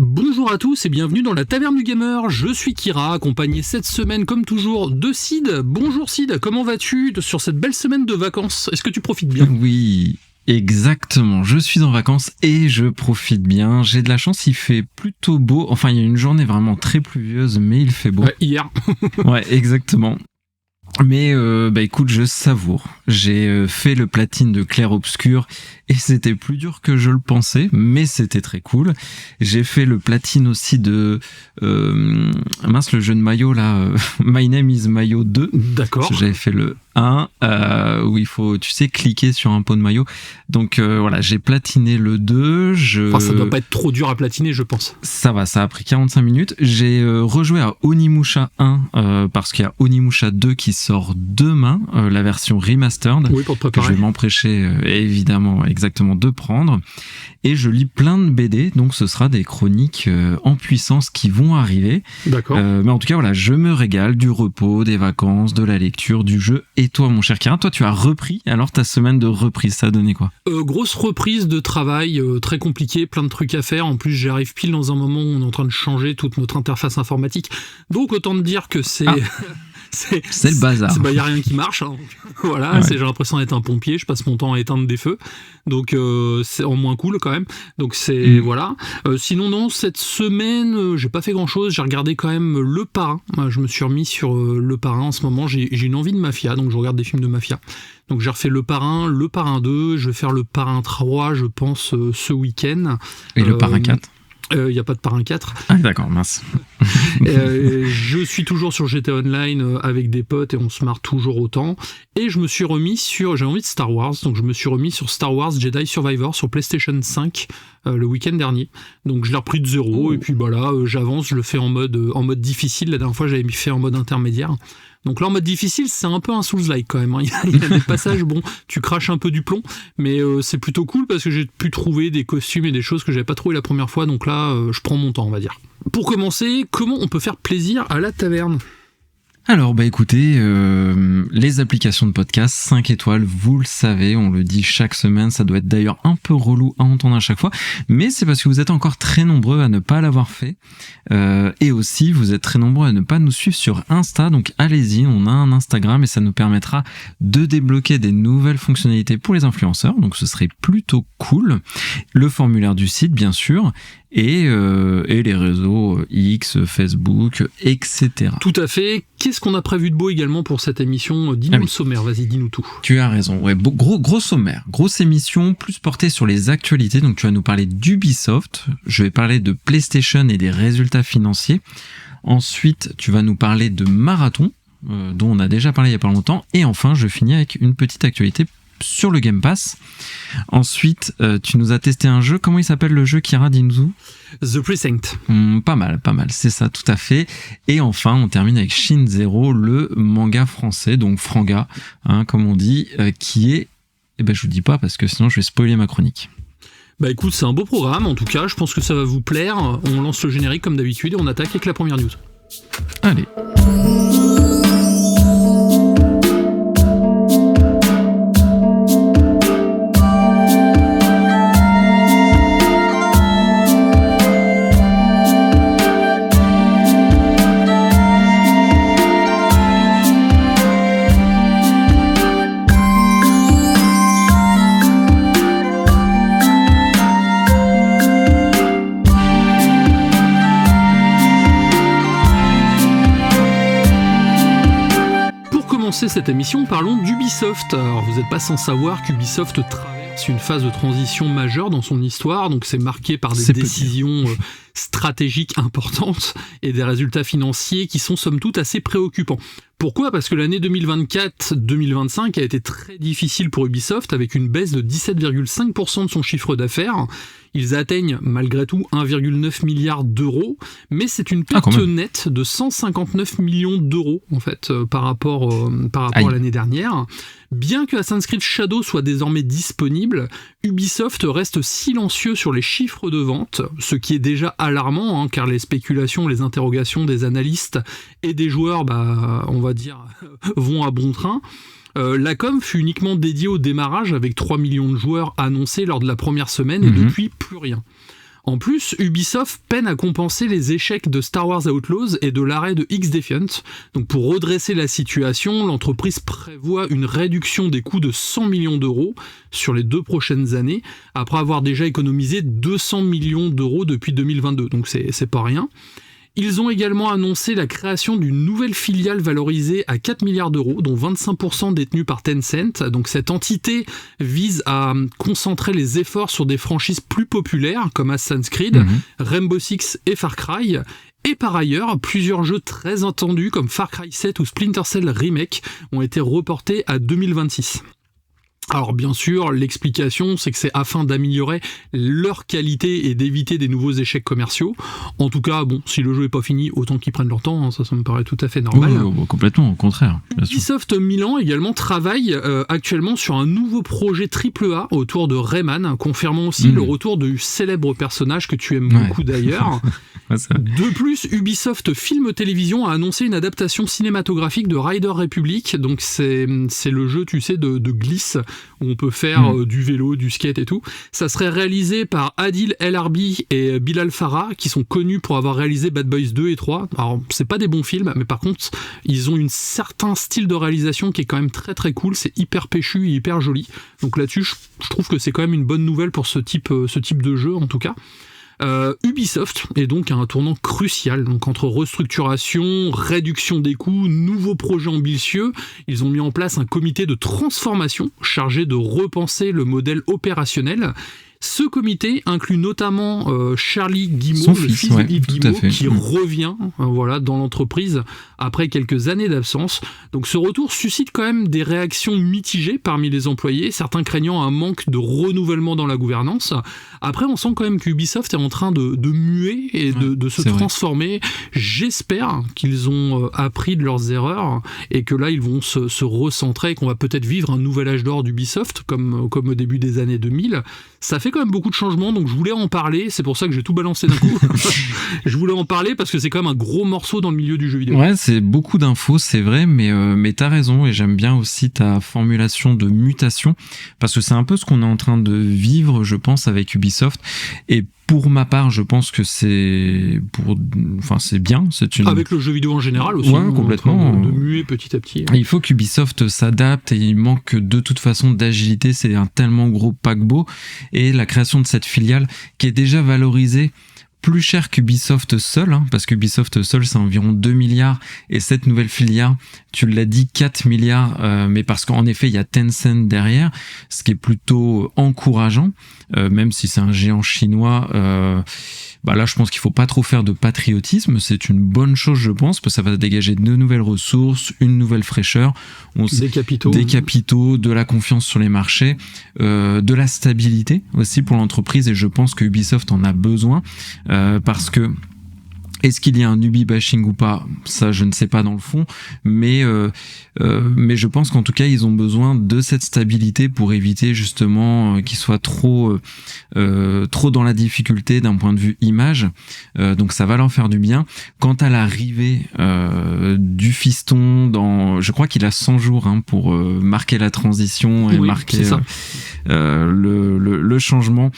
Bonjour à tous et bienvenue dans la Taverne du Gamer, je suis Kira, accompagné cette semaine comme toujours de Sid. Bonjour Sid, comment vas-tu sur cette belle semaine de vacances? Est-ce que tu profites bien? Oui, exactement, je suis en vacances et je profite bien, j'ai de la chance, il fait plutôt beau, enfin il y a une journée vraiment très pluvieuse mais il fait beau. Ouais, hier. Ouais, exactement. Mais écoute, je savoure. J'ai fait le platine de Clair Obscur et c'était plus dur que je le pensais, mais c'était très cool. J'ai fait le platine aussi de le jeu de maillot là, My Name is Maillot 2. D'accord. J'avais fait le 1 où il faut, tu sais, cliquer sur un pot de maillot. Donc voilà, j'ai platiné le 2. Enfin, ça doit pas être trop dur à platiner, je pense. Ça va, ça a pris 45 minutes. J'ai rejoué à Onimusha 1 parce qu'il y a Onimusha 2 qui sort demain, la version remastered. Oui, pour te préparer. Que je vais m'emprêcher évidemment exactement de prendre. Et je lis plein de BD, donc ce sera des chroniques en puissance qui vont arriver. D'accord. Mais en tout cas, voilà, je me régale, du repos, des vacances, de la lecture, du jeu. Et toi, mon cher Kira, toi, tu as repris. Alors, ta semaine de reprise, ça a donné quoi? Grosse reprise de travail, très compliqué, plein de trucs à faire. En plus, j'arrive pile dans un moment où on est en train de changer toute notre interface informatique. Donc, autant te dire que c'est... C'est le bazar. Il n'y a rien qui marche. Hein. Voilà, ouais. J'ai l'impression d'être un pompier. Je passe mon temps à éteindre des feux. Donc, c'est en moins cool quand même. Donc, c'est. Voilà. Sinon, non, cette semaine, j'ai pas fait grand chose. J'ai regardé quand même Le Parrain. Je me suis remis sur Le Parrain en ce moment. J'ai une envie de mafia. Donc, je regarde des films de mafia. Donc, j'ai refait Le Parrain 2. Je vais faire Le Parrain 3, je pense, ce week-end. Et Le Parrain 4? Il n'y a pas de Parrain 4. Ah d'accord, mince. Je suis toujours sur GTA Online avec des potes et on se marre toujours autant. Et je me suis remis sur... J'ai envie de Star Wars, donc je me suis remis sur Star Wars Jedi Survivor sur PlayStation 5 le week-end dernier. Donc je l'ai repris de zéro et puis voilà, j'avance, je le fais en mode difficile. La dernière fois, j'avais fait en mode intermédiaire. Donc là, en mode difficile, c'est un peu un Souls-like quand même. Hein. Il y a des passages, bon, tu craches un peu du plomb, mais c'est plutôt cool parce que j'ai pu trouver des costumes et des choses que j'avais pas trouvé la première fois. Donc là, je prends mon temps, on va dire. Pour commencer, comment on peut faire plaisir à la taverne ? Alors écoutez, les applications de podcast 5 étoiles, vous le savez, on le dit chaque semaine, ça doit être d'ailleurs un peu relou à entendre à chaque fois, mais c'est parce que vous êtes encore très nombreux à ne pas l'avoir fait, et aussi vous êtes très nombreux à ne pas nous suivre sur Insta, donc allez-y, on a un Instagram et ça nous permettra de débloquer des nouvelles fonctionnalités pour les influenceurs, donc ce serait plutôt cool. Le formulaire du site bien sûr, et les réseaux X, Facebook, etc. Tout à fait. Qu'est-ce qu'on a prévu de beau également pour cette émission ? Dis-nous le sommaire, vas-y, dis-nous tout. Tu as raison, ouais, gros sommaire, grosse émission, plus portée sur les actualités, donc tu vas nous parler d'Ubisoft, je vais parler de PlayStation et des résultats financiers, ensuite tu vas nous parler de Marathon, dont on a déjà parlé il y a pas longtemps, et enfin je finis avec une petite actualité sur le Game Pass. Ensuite, tu nous as testé un jeu. Comment il s'appelle le jeu, Kira, dis-nous ? The Precinct. Pas mal, c'est ça, tout à fait. Et enfin, on termine avec Shin Zero, le manga français, donc Franga, hein, comme on dit, qui est... je vous dis pas parce que sinon je vais spoiler ma chronique. Bah écoute, c'est un beau programme, en tout cas, je pense que ça va vous plaire. On lance le générique comme d'habitude et on attaque avec la première news. Allez. Cette émission, parlons d'Ubisoft. Alors, vous n'êtes pas sans savoir qu'Ubisoft traverse une phase de transition majeure dans son histoire, donc c'est marqué par des décisions stratégiques importantes et des résultats financiers qui sont somme toute assez préoccupants. Pourquoi ? Parce que l'année 2024-2025 a été très difficile pour Ubisoft avec une baisse de 17,5% de son chiffre d'affaires. Ils atteignent malgré tout 1,9 milliard d'euros, mais c'est une perte nette de 159 millions d'euros en fait par rapport à l'année dernière. Bien que Assassin's Creed Shadow soit désormais disponible, Ubisoft reste silencieux sur les chiffres de vente, ce qui est déjà alarmant, car les spéculations, les interrogations des analystes et des joueurs, on va dire, vont à bon train. La com fut uniquement dédiée au démarrage avec 3 millions de joueurs annoncés lors de la première semaine et depuis plus rien. En plus, Ubisoft peine à compenser les échecs de Star Wars Outlaws et de l'arrêt de X-Defiant. Donc pour redresser la situation, l'entreprise prévoit une réduction des coûts de 100 millions d'euros sur les 2 prochaines années, après avoir déjà économisé 200 millions d'euros depuis 2022, donc c'est pas rien. Ils ont également annoncé la création d'une nouvelle filiale valorisée à 4 milliards d'euros, dont 25% détenue par Tencent. Donc cette entité vise à concentrer les efforts sur des franchises plus populaires comme Assassin's Creed, Rainbow Six et Far Cry. Et par ailleurs, plusieurs jeux très attendus comme Far Cry 7 ou Splinter Cell Remake ont été reportés à 2026. Alors bien sûr, l'explication, c'est que c'est afin d'améliorer leur qualité et d'éviter des nouveaux échecs commerciaux. En tout cas, bon, si le jeu est pas fini, autant qu'ils prennent leur temps, hein, ça me paraît tout à fait normal. Oui, complètement, au contraire. Ubisoft Milan également travaille actuellement sur un nouveau projet AAA autour de Rayman, confirmant aussi le retour du célèbre personnage que tu aimes beaucoup d'ailleurs. De plus, Ubisoft Film Télévision a annoncé une adaptation cinématographique de Rider Republic, donc c'est le jeu, tu sais, de glisse, où on peut faire du vélo, du skate et tout. Ça serait réalisé par Adil El Arbi et Bilal Farah, qui sont connus pour avoir réalisé Bad Boys 2 et 3. Alors, c'est pas des bons films, mais par contre, ils ont un certain style de réalisation qui est quand même très très cool, c'est hyper péchu et hyper joli. Donc là-dessus, je trouve que c'est quand même une bonne nouvelle pour ce type de jeu, en tout cas. Ubisoft est donc à un tournant crucial, donc entre restructuration, réduction des coûts, nouveaux projets ambitieux. Ils ont mis en place un comité de transformation chargé de repenser le modèle opérationnel. Ce comité inclut notamment Charlie Guillemot, le fils de Yves Guillemot, qui revient dans l'entreprise après quelques années d'absence. Donc ce retour suscite quand même des réactions mitigées parmi les employés, certains craignant un manque de renouvellement dans la gouvernance. Après, on sent quand même qu'Ubisoft est en train de muer et de se transformer. J'espère qu'ils ont appris de leurs erreurs et que là, ils vont se recentrer et qu'on va peut-être vivre un nouvel âge d'or d'Ubisoft, comme au début des années 2000. Ça fait quand même beaucoup de changements, donc je voulais en parler, c'est pour ça que j'ai tout balancé d'un coup. Je voulais en parler parce que c'est quand même un gros morceau dans le milieu du jeu vidéo. Ouais, c'est beaucoup d'infos, c'est vrai, mais t'as raison, et j'aime bien aussi ta formulation de mutation, parce que c'est un peu ce qu'on est en train de vivre, je pense, avec Ubisoft, et pour ma part, je pense que c'est bien. Avec le jeu vidéo en général aussi. Ouais, complètement. De muer petit à petit. Il faut qu'Ubisoft s'adapte et il manque de toute façon d'agilité. C'est un tellement gros paquebot. Et la création de cette filiale qui est déjà valorisée plus cher qu'Ubisoft seul, parce qu'Ubisoft seul c'est environ 2 milliards et cette nouvelle filiale, tu l'as dit, 4 milliards, mais parce qu'en effet il y a Tencent derrière, ce qui est plutôt encourageant, même si c'est un géant chinois. Là je pense qu'il faut pas trop faire de patriotisme, c'est une bonne chose je pense, parce que ça va dégager de nouvelles ressources, une nouvelle fraîcheur, des capitaux, de la confiance sur les marchés, de la stabilité aussi pour l'entreprise, et je pense que Ubisoft en a besoin, parce que est-ce qu'il y a un Ubi bashing ou pas? Ça, je ne sais pas dans le fond, mais je pense qu'en tout cas, ils ont besoin de cette stabilité pour éviter justement qu'ils soient trop dans la difficulté d'un point de vue image. Donc ça va leur faire du bien. Quant à l'arrivée du fiston, je crois qu'il a 100 jours pour marquer la transition et marquer le changement.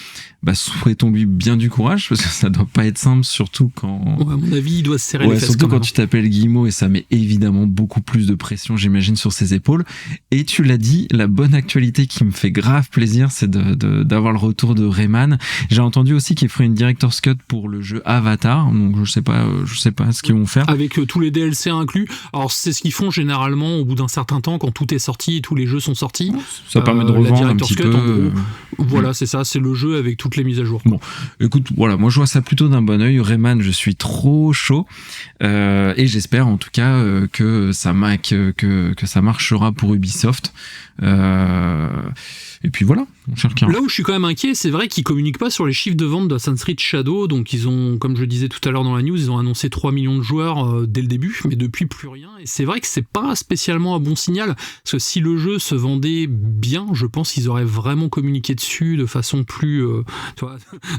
Souhaitons-lui bien du courage, parce que ça doit pas être simple, surtout quand... à mon avis, il doit se serrer les fesses. Surtout quand tu t'appelles Guillemot, et ça met évidemment beaucoup plus de pression, j'imagine, sur ses épaules. Et tu l'as dit, la bonne actualité qui me fait grave plaisir, c'est d'avoir le retour de Rayman. J'ai entendu aussi qu'il ferait une Director's Cut pour le jeu Avatar, donc je sais pas ce qu'ils vont faire. Avec tous les DLC inclus. Alors c'est ce qu'ils font généralement au bout d'un certain temps, quand tout est sorti et tous les jeux sont sortis. Ça permet de revendre un petit peu. Voilà, c'est ça, c'est le jeu avec toutes les mises à jour. Bon, écoute, voilà, moi je vois ça plutôt d'un bon œil. Rayman, je suis trop chaud, et j'espère en tout cas que ça marchera pour Ubisoft. Et puis voilà, on cherche qu'un. Là où je suis quand même inquiet, c'est vrai qu'ils communiquent pas sur les chiffres de vente d'Assassin's Creed Shadow, donc ils ont, comme je le disais tout à l'heure dans la news, ils ont annoncé 3 millions de joueurs dès le début, mais depuis plus rien, et c'est vrai que c'est pas spécialement un bon signal, parce que si le jeu se vendait bien, je pense qu'ils auraient vraiment communiqué dessus de façon plus,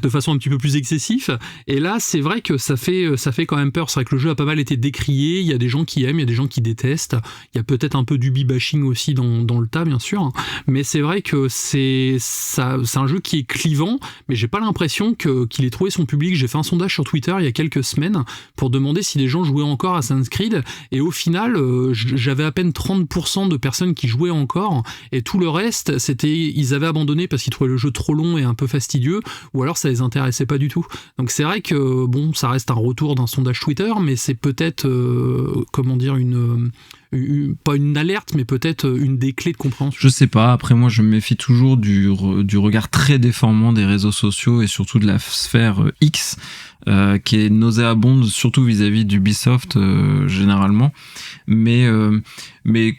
de façon un petit peu plus excessive, et là c'est vrai que ça fait quand même peur. C'est vrai que le jeu a pas mal été décrié, il y a des gens qui aiment, il y a des gens qui détestent, il y a peut-être un peu d'ubi bashing aussi dans le tas bien sûr, mais c'est vrai que c'est et ça, c'est un jeu qui est clivant, mais j'ai pas l'impression qu'il ait trouvé son public. J'ai fait un sondage sur Twitter il y a quelques semaines pour demander si les gens jouaient encore à Assassin's Creed, et au final, j'avais à peine 30% de personnes qui jouaient encore, et tout le reste, ils avaient abandonné parce qu'ils trouvaient le jeu trop long et un peu fastidieux, ou alors ça les intéressait pas du tout. Donc c'est vrai que bon, ça reste un retour d'un sondage Twitter, mais c'est peut-être pas une alerte, mais peut-être une des clés de compréhension. Je sais pas, après moi je me méfie toujours du regard très déformant des réseaux sociaux et surtout de la sphère X, qui est nauséabonde, surtout vis-à-vis d'Ubisoft généralement. Mais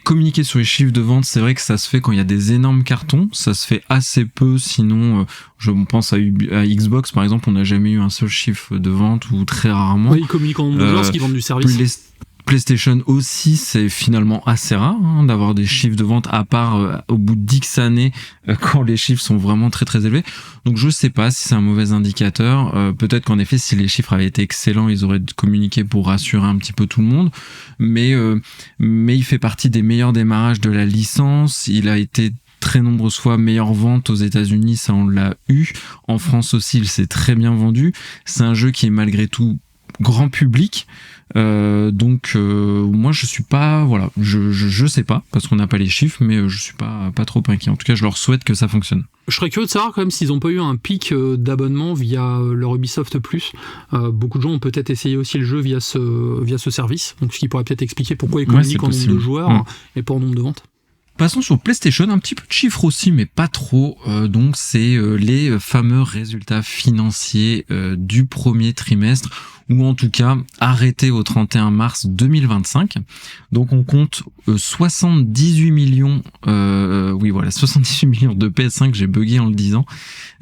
communiquer sur les chiffres de vente, c'est vrai que ça se fait quand il y a des énormes cartons, ça se fait assez peu, sinon je pense à Xbox par exemple, on n'a jamais eu un seul chiffre de vente, ou très rarement. Oui, ils communiquent en nombre de joueurs parce qu'ils vendent du service. PlayStation aussi, c'est finalement assez rare d'avoir des chiffres de vente, à part au bout de 10 années quand les chiffres sont vraiment très très élevés. Donc je sais pas si c'est un mauvais indicateur. Peut-être qu'en effet, si les chiffres avaient été excellents, ils auraient communiqué pour rassurer un petit peu tout le monde. Mais il fait partie des meilleurs démarrages de la licence. Il a été très nombreuses fois meilleure vente aux États-Unis, ça on l'a eu. En France aussi, il s'est très bien vendu. C'est un jeu qui est malgré tout grand public. Donc moi je suis pas, voilà, je sais pas parce qu'on n'a pas les chiffres, mais je suis pas trop inquiet. En tout cas, je leur souhaite que ça fonctionne. Je serais curieux de savoir quand même s'ils n'ont pas eu un pic d'abonnement via leur Ubisoft Plus. Beaucoup de gens ont peut-être essayé aussi le jeu via ce service, donc ce qui pourrait peut-être expliquer pourquoi ils communiquent en nombre de joueurs et pas en nombre de ventes. Passons sur PlayStation, un petit peu de chiffres aussi, mais pas trop. Donc c'est les fameux résultats financiers du premier trimestre, ou en tout cas arrêtés au 31 mars 2025. Donc on compte 78 millions, 78 millions de PS5, j'ai bugué en le disant.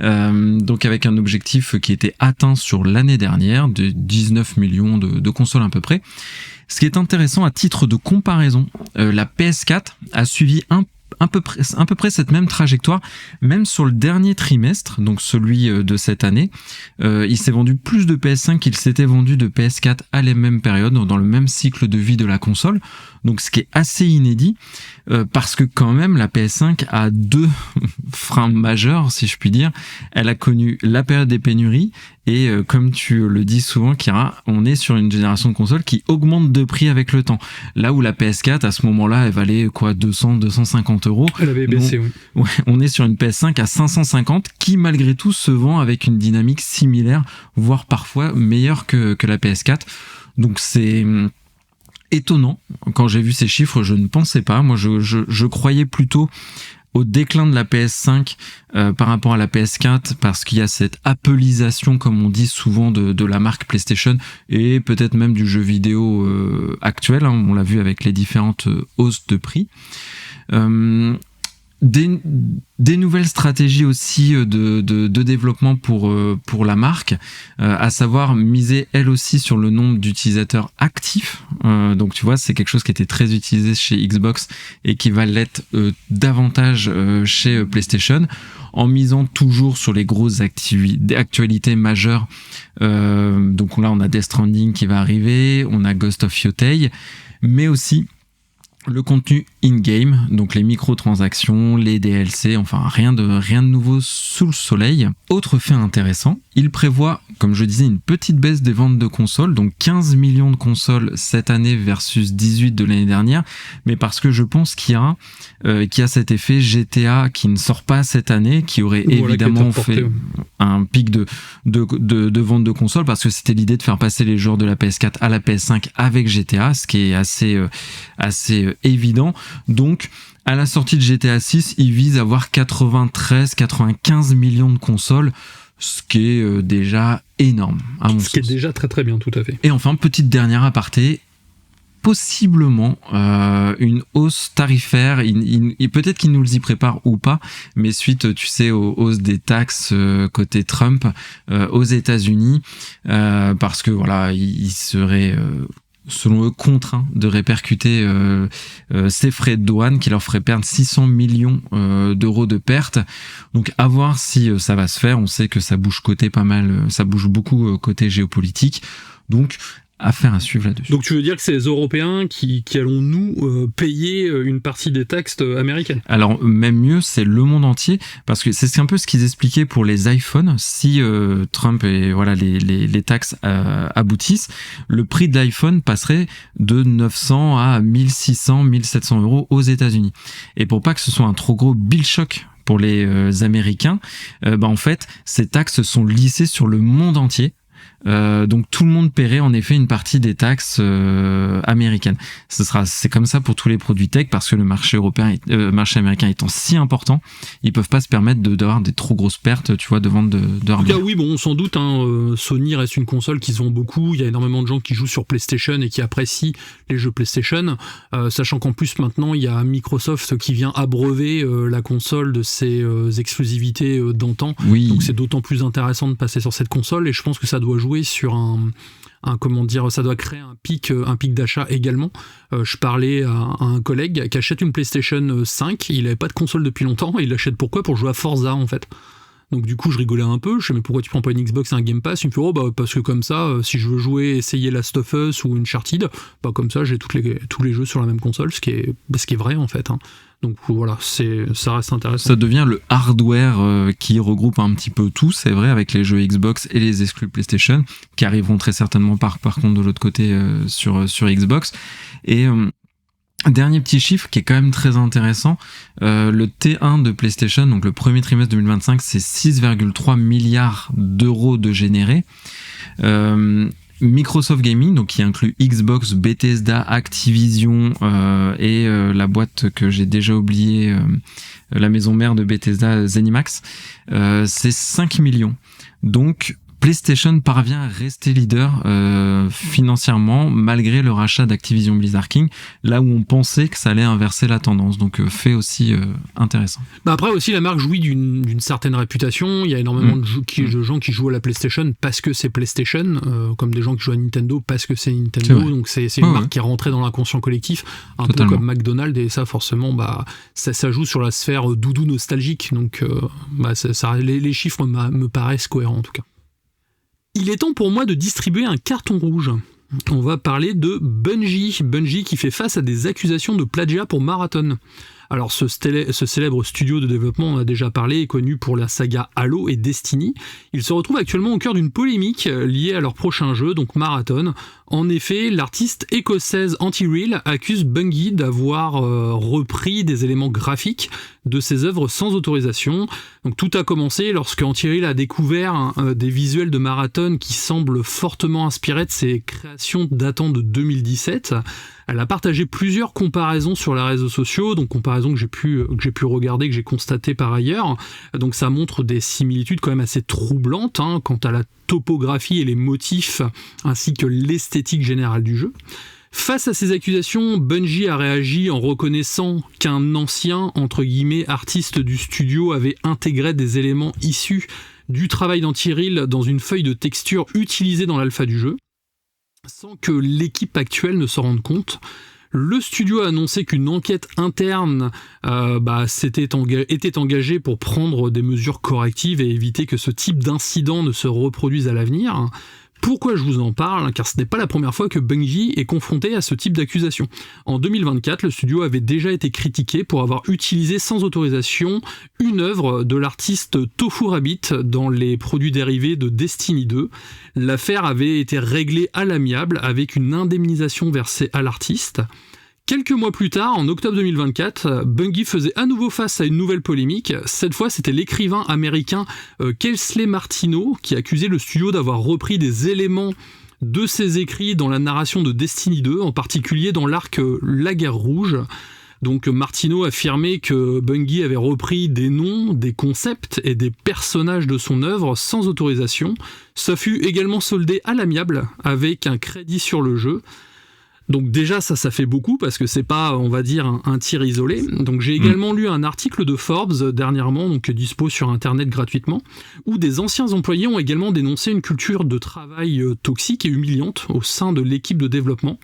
Donc avec un objectif qui était atteint sur l'année dernière, de 19 millions de consoles à peu près. Ce qui est intéressant à titre de comparaison, la PS4 a suivi à peu près cette même trajectoire, même sur le dernier trimestre, donc celui de cette année. Il s'est vendu plus de PS5 qu'il s'était vendu de PS4 à la même période, dans le même cycle de vie de la console. Donc ce qui est assez inédit, parce que quand même la PS5 a deux freins majeurs, si je puis dire. Elle a connu la période des pénuries, et comme tu le dis souvent, Kira, on est sur une génération de consoles qui augmente de prix avec le temps. Là où la PS4, à ce moment-là, elle valait 200-250 euros. Elle avait baissé, oui. Ouais, on est sur une PS5 à 550 qui, malgré tout, se vend avec une dynamique similaire, voire parfois meilleure que la PS4. Donc c'est étonnant. Quand j'ai vu ces chiffres, je ne pensais pas. Moi, je croyais plutôt au déclin de la PS5 par rapport à la PS4, parce qu'il y a cette appleisation, comme on dit souvent, de la marque PlayStation, et peut-être même du jeu vidéo actuel. On l'a vu avec les différentes hausses de prix. Des nouvelles stratégies aussi de développement pour la marque, à savoir miser elle aussi sur le nombre d'utilisateurs actifs. Donc tu vois, c'est quelque chose qui était très utilisé chez Xbox et qui va l'être davantage chez PlayStation, en misant toujours sur les grosses actualités majeures. Donc là on a Death Stranding qui va arriver, on a Ghost of Yotei, mais aussi le contenu in-game, donc les microtransactions, les DLC, enfin rien de nouveau sous le soleil. Autre fait intéressant, il prévoit, comme je disais, une petite baisse des ventes de consoles, donc 15 millions de consoles cette année versus 18 de l'année dernière, mais parce que je pense qu'il y a cet effet GTA qui ne sort pas cette année, qui aurait évidemment fait un pic de vente de consoles, parce que c'était l'idée de faire passer les joueurs de la PS4 à la PS5 avec GTA, ce qui est assez évident. Donc à la sortie de GTA 6, il vise à avoir 93-95 millions de consoles, ce qui est déjà énorme à mon sens. Ce qui est déjà très très bien, tout à fait. Et enfin, petite dernière aparté, possiblement une hausse tarifaire, peut-être qu'ils nous y préparent ou pas, mais suite, tu sais, aux hausses des taxes côté Trump aux États-Unis, parce que voilà, il serait selon eux contraints de répercuter ces frais de douane qui leur feraient perdre 600 millions d'euros de pertes. Donc à voir si ça va se faire. On sait que ça bouge beaucoup côté géopolitique. Donc affaire à suivre là-dessus. Donc tu veux dire que c'est les Européens qui allons nous payer une partie des taxes américaines? Alors même mieux, c'est le monde entier, parce que c'est un peu ce qu'ils expliquaient pour les iPhones. Si Trump et voilà les taxes aboutissent, le prix de l'iPhone passerait de 900 à 1600, 1700 euros aux États-Unis. Et pour pas que ce soit un trop gros bill shock pour les Américains, en fait, ces taxes sont lissées sur le monde entier. Donc tout le monde paierait en effet une partie des taxes américaines. C'est comme ça pour tous les produits tech, parce que le marché marché américain étant si important, ils peuvent pas se permettre d'avoir des trop grosses pertes, tu vois, de vente de hardware. En tout cas, oui, bon, sans doute, Sony reste une console qui se vend beaucoup. Il y a énormément de gens qui jouent sur PlayStation et qui apprécient les jeux PlayStation, sachant qu'en plus maintenant il y a Microsoft qui vient abreuver la console de ses exclusivités d'antan. Oui. Donc c'est d'autant plus intéressant de passer sur cette console, et je pense que ça doit jouer sur ça doit créer un pic d'achat également. Je parlais à un collègue qui achète une PlayStation 5, il avait pas de console depuis longtemps, et il l'achète pourquoi? Pour jouer à Forza en fait. Donc du coup je rigolais un peu, je sais mais pourquoi tu prends pas une Xbox et un Game Pass? Il me fait parce que comme ça, si je veux essayer Last of Us ou Uncharted, comme ça j'ai tous les jeux sur la même console, ce qui est vrai en fait. Donc voilà, ça reste intéressant. Ça devient le hardware qui regroupe un petit peu tout, c'est vrai, avec les jeux Xbox et les exclus PlayStation, qui arriveront très certainement par contre de l'autre côté sur Xbox. Et dernier petit chiffre qui est quand même très intéressant, le T1 de PlayStation, donc le premier trimestre 2025, c'est 6,3 milliards d'euros de générés. Microsoft Gaming, donc qui inclut Xbox, Bethesda, Activision et la boîte que j'ai déjà oubliée, la maison mère de Bethesda, ZeniMax, c'est 5 millions. Donc PlayStation parvient à rester leader financièrement malgré le rachat d'Activision Blizzard King, là où on pensait que ça allait inverser la tendance. Donc fait aussi intéressant. Après aussi la marque jouit d'une certaine réputation. Il y a énormément de gens qui jouent à la PlayStation parce que c'est PlayStation, comme des gens qui jouent à Nintendo parce que c'est Nintendo. Donc c'est une marque qui est rentrée dans l'inconscient collectif, un peu comme McDonald's, et ça forcément ça joue sur la sphère doudou nostalgique. Donc les chiffres me paraissent cohérents en tout cas. Il est temps pour moi de distribuer un carton rouge. On va parler de Bungie qui fait face à des accusations de plagiat pour Marathon. Alors ce célèbre studio de développement, on a déjà parlé, est connu pour la saga Halo et Destiny. Il se retrouve actuellement au cœur d'une polémique liée à leur prochain jeu, donc Marathon. En effet, l'artiste écossaise Anti-Real accuse Bungie d'avoir repris des éléments graphiques de ses œuvres sans autorisation. Donc tout a commencé lorsque Anti-Real a découvert des visuels de Marathon qui semblent fortement inspirés de ses créations datant de 2017. Elle a partagé plusieurs comparaisons sur les réseaux sociaux, donc comparaisons que j'ai pu regarder, que j'ai constatées par ailleurs. Donc ça montre des similitudes quand même assez troublantes quant à la topographie et les motifs, ainsi que l'esthétique générale du jeu. Face à ces accusations, Bungie a réagi en reconnaissant qu'un ancien, entre guillemets, artiste du studio avait intégré des éléments issus du travail d'Anti-Real dans une feuille de texture utilisée dans l'alpha du jeu, sans que l'équipe actuelle ne s'en rende compte. Le studio a annoncé qu'une enquête interne était engagée pour prendre des mesures correctives et éviter que ce type d'incident ne se reproduise à l'avenir. Pourquoi je vous en parle? Car ce n'est pas la première fois que Bungie est confronté à ce type d'accusation. En 2024, le studio avait déjà été critiqué pour avoir utilisé sans autorisation une œuvre de l'artiste Tofu Rabbit dans les produits dérivés de Destiny 2. L'affaire avait été réglée à l'amiable avec une indemnisation versée à l'artiste. Quelques mois plus tard, en octobre 2024, Bungie faisait à nouveau face à une nouvelle polémique. Cette fois, c'était l'écrivain américain Kingsley Martino qui accusait le studio d'avoir repris des éléments de ses écrits dans la narration de Destiny 2, en particulier dans l'arc La Guerre Rouge. Donc Martino affirmait que Bungie avait repris des noms, des concepts et des personnages de son œuvre sans autorisation. Ça fut également soldé à l'amiable avec un crédit sur le jeu. Donc déjà ça fait beaucoup parce que c'est pas, on va dire, un tir isolé. Donc j'ai également lu un article de Forbes dernièrement, donc dispo sur internet gratuitement, où des anciens employés ont également dénoncé une culture de travail toxique et humiliante au sein de l'équipe de développement.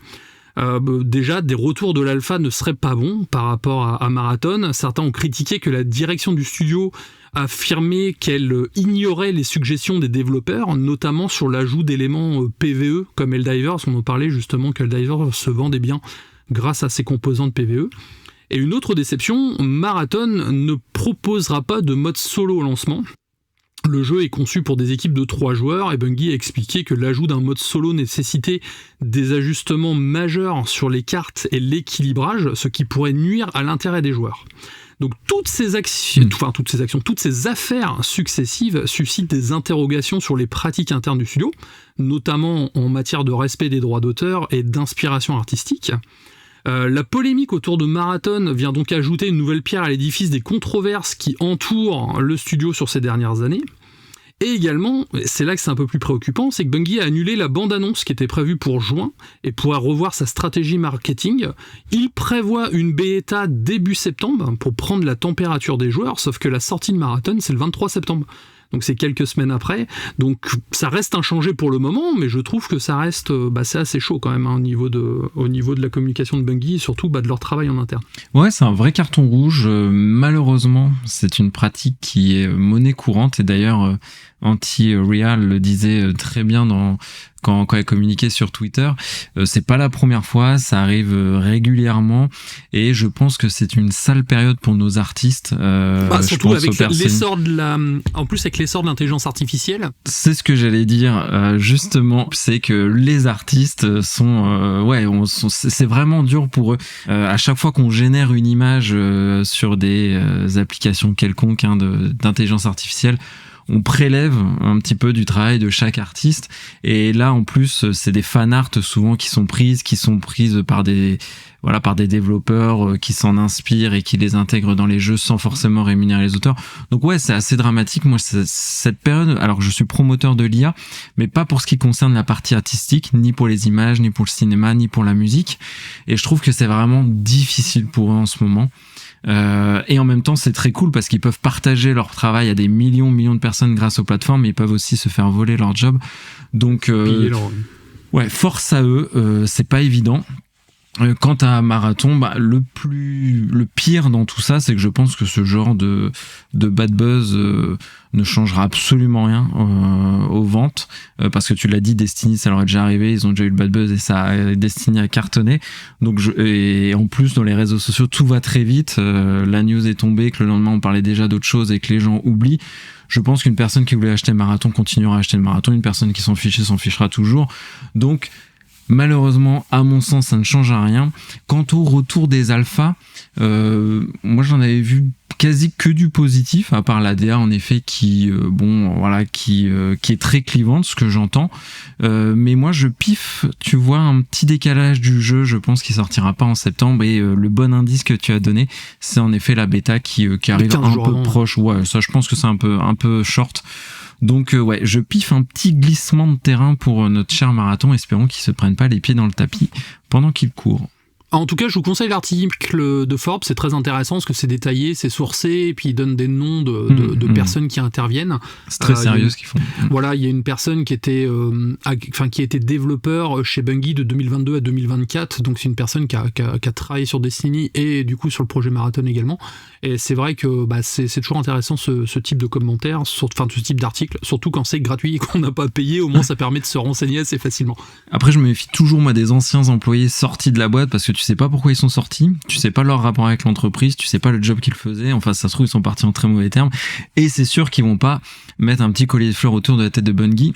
déjà, des retours de l'alpha ne seraient pas bons par rapport à Marathon. Certains ont critiqué que la direction du studio affirmait qu'elle ignorait les suggestions des développeurs, notamment sur l'ajout d'éléments PvE comme Helldivers. On en parlait justement qu'Helldivers se vendait bien grâce à ses composantes PvE. Et une autre déception, Marathon ne proposera pas de mode solo au lancement. Le jeu est conçu pour des équipes de 3 joueurs et Bungie a expliqué que l'ajout d'un mode solo nécessitait des ajustements majeurs sur les cartes et l'équilibrage, ce qui pourrait nuire à l'intérêt des joueurs. Donc toutes ces affaires successives suscitent des interrogations sur les pratiques internes du studio, notamment en matière de respect des droits d'auteur et d'inspiration artistique. La polémique autour de Marathon vient donc ajouter une nouvelle pierre à l'édifice des controverses qui entourent le studio sur ces dernières années. Et également, c'est là que c'est un peu plus préoccupant, c'est que Bungie a annulé la bande-annonce qui était prévue pour juin et pourrait revoir sa stratégie marketing. Il prévoit une bêta début septembre pour prendre la température des joueurs, sauf que la sortie de Marathon, c'est le 23 septembre. Donc c'est quelques semaines après. Donc ça reste inchangé pour le moment, mais je trouve que ça reste c'est assez chaud quand même au niveau de la communication de Bungie et surtout de leur travail en interne. Ouais, c'est un vrai carton rouge. Malheureusement, c'est une pratique qui est monnaie courante et d'ailleurs Anti-Real le disait très bien quand elle communiquait sur Twitter. C'est pas la première fois, ça arrive régulièrement et je pense que c'est une sale période pour nos artistes. Surtout avec l'essor avec l'essor de l'intelligence artificielle. C'est ce que j'allais dire justement, c'est que les artistes c'est vraiment dur pour eux. À chaque fois qu'on génère une image sur des applications quelconques d'intelligence artificielle, on prélève un petit peu du travail de chaque artiste et là en plus c'est des fan art souvent qui sont prises par des développeurs qui s'en inspirent et qui les intègrent dans les jeux sans forcément rémunérer les auteurs. Donc ouais, c'est assez dramatique. Moi, cette période, alors je suis promoteur de l'IA, mais pas pour ce qui concerne la partie artistique, ni pour les images, ni pour le cinéma, ni pour la musique. Et je trouve que c'est vraiment difficile pour eux en ce moment. Et en même temps c'est très cool parce qu'ils peuvent partager leur travail à des millions de personnes grâce aux plateformes, mais ils peuvent aussi se faire voler leur job. Donc ouais, force à eux, c'est pas évident. Quant à Marathon, le pire dans tout ça, c'est que je pense que ce genre de bad buzz ne changera absolument rien aux ventes, parce que tu l'as dit, Destiny, ça leur est déjà arrivé, ils ont déjà eu le bad buzz et ça a Destiny à cartonner. Donc et en plus dans les réseaux sociaux tout va très vite. La news est tombée, que le lendemain on parlait déjà d'autres choses et que les gens oublient. Je pense qu'une personne qui voulait acheter le Marathon continuera à acheter le Marathon, une personne qui s'en fichera toujours. Donc malheureusement, à mon sens, ça ne change rien. Quant au retour des alphas, moi j'en avais vu quasi que du positif, à part la DA en effet qui est très clivante, ce que j'entends. Mais moi je piffe, tu vois, un petit décalage du jeu. Je pense qu'il sortira pas en septembre et le bon indice que tu as donné, c'est en effet la bêta qui arrive un peu proche. Ouais, ça je pense que c'est un peu short. Donc je piffe un petit glissement de terrain pour notre cher Marathon, espérons qu'il se prenne pas les pieds dans le tapis pendant qu'il court. En tout cas, je vous conseille l'article de Forbes, c'est très intéressant parce que c'est détaillé, c'est sourcé, et puis ils donnent des noms de personnes qui interviennent. C'est très sérieux ce qu'ils font. Voilà, il y a une personne qui était développeur chez Bungie de 2022 à 2024, donc c'est une personne qui a travaillé sur Destiny et du coup sur le projet Marathon également. Et c'est vrai que c'est toujours intéressant ce type de commentaires, ce type d'article, surtout quand c'est gratuit et qu'on n'a pas payé, au moins ça permet de se renseigner assez facilement. Après, je me méfie toujours moi des anciens employés sortis de la boîte parce que tu sais pas pourquoi ils sont sortis, tu sais pas leur rapport avec l'entreprise, tu sais pas le job qu'ils faisaient, enfin ça se trouve ils sont partis en très mauvais termes et c'est sûr qu'ils vont pas mettre un petit collier de fleurs autour de la tête de Bungie.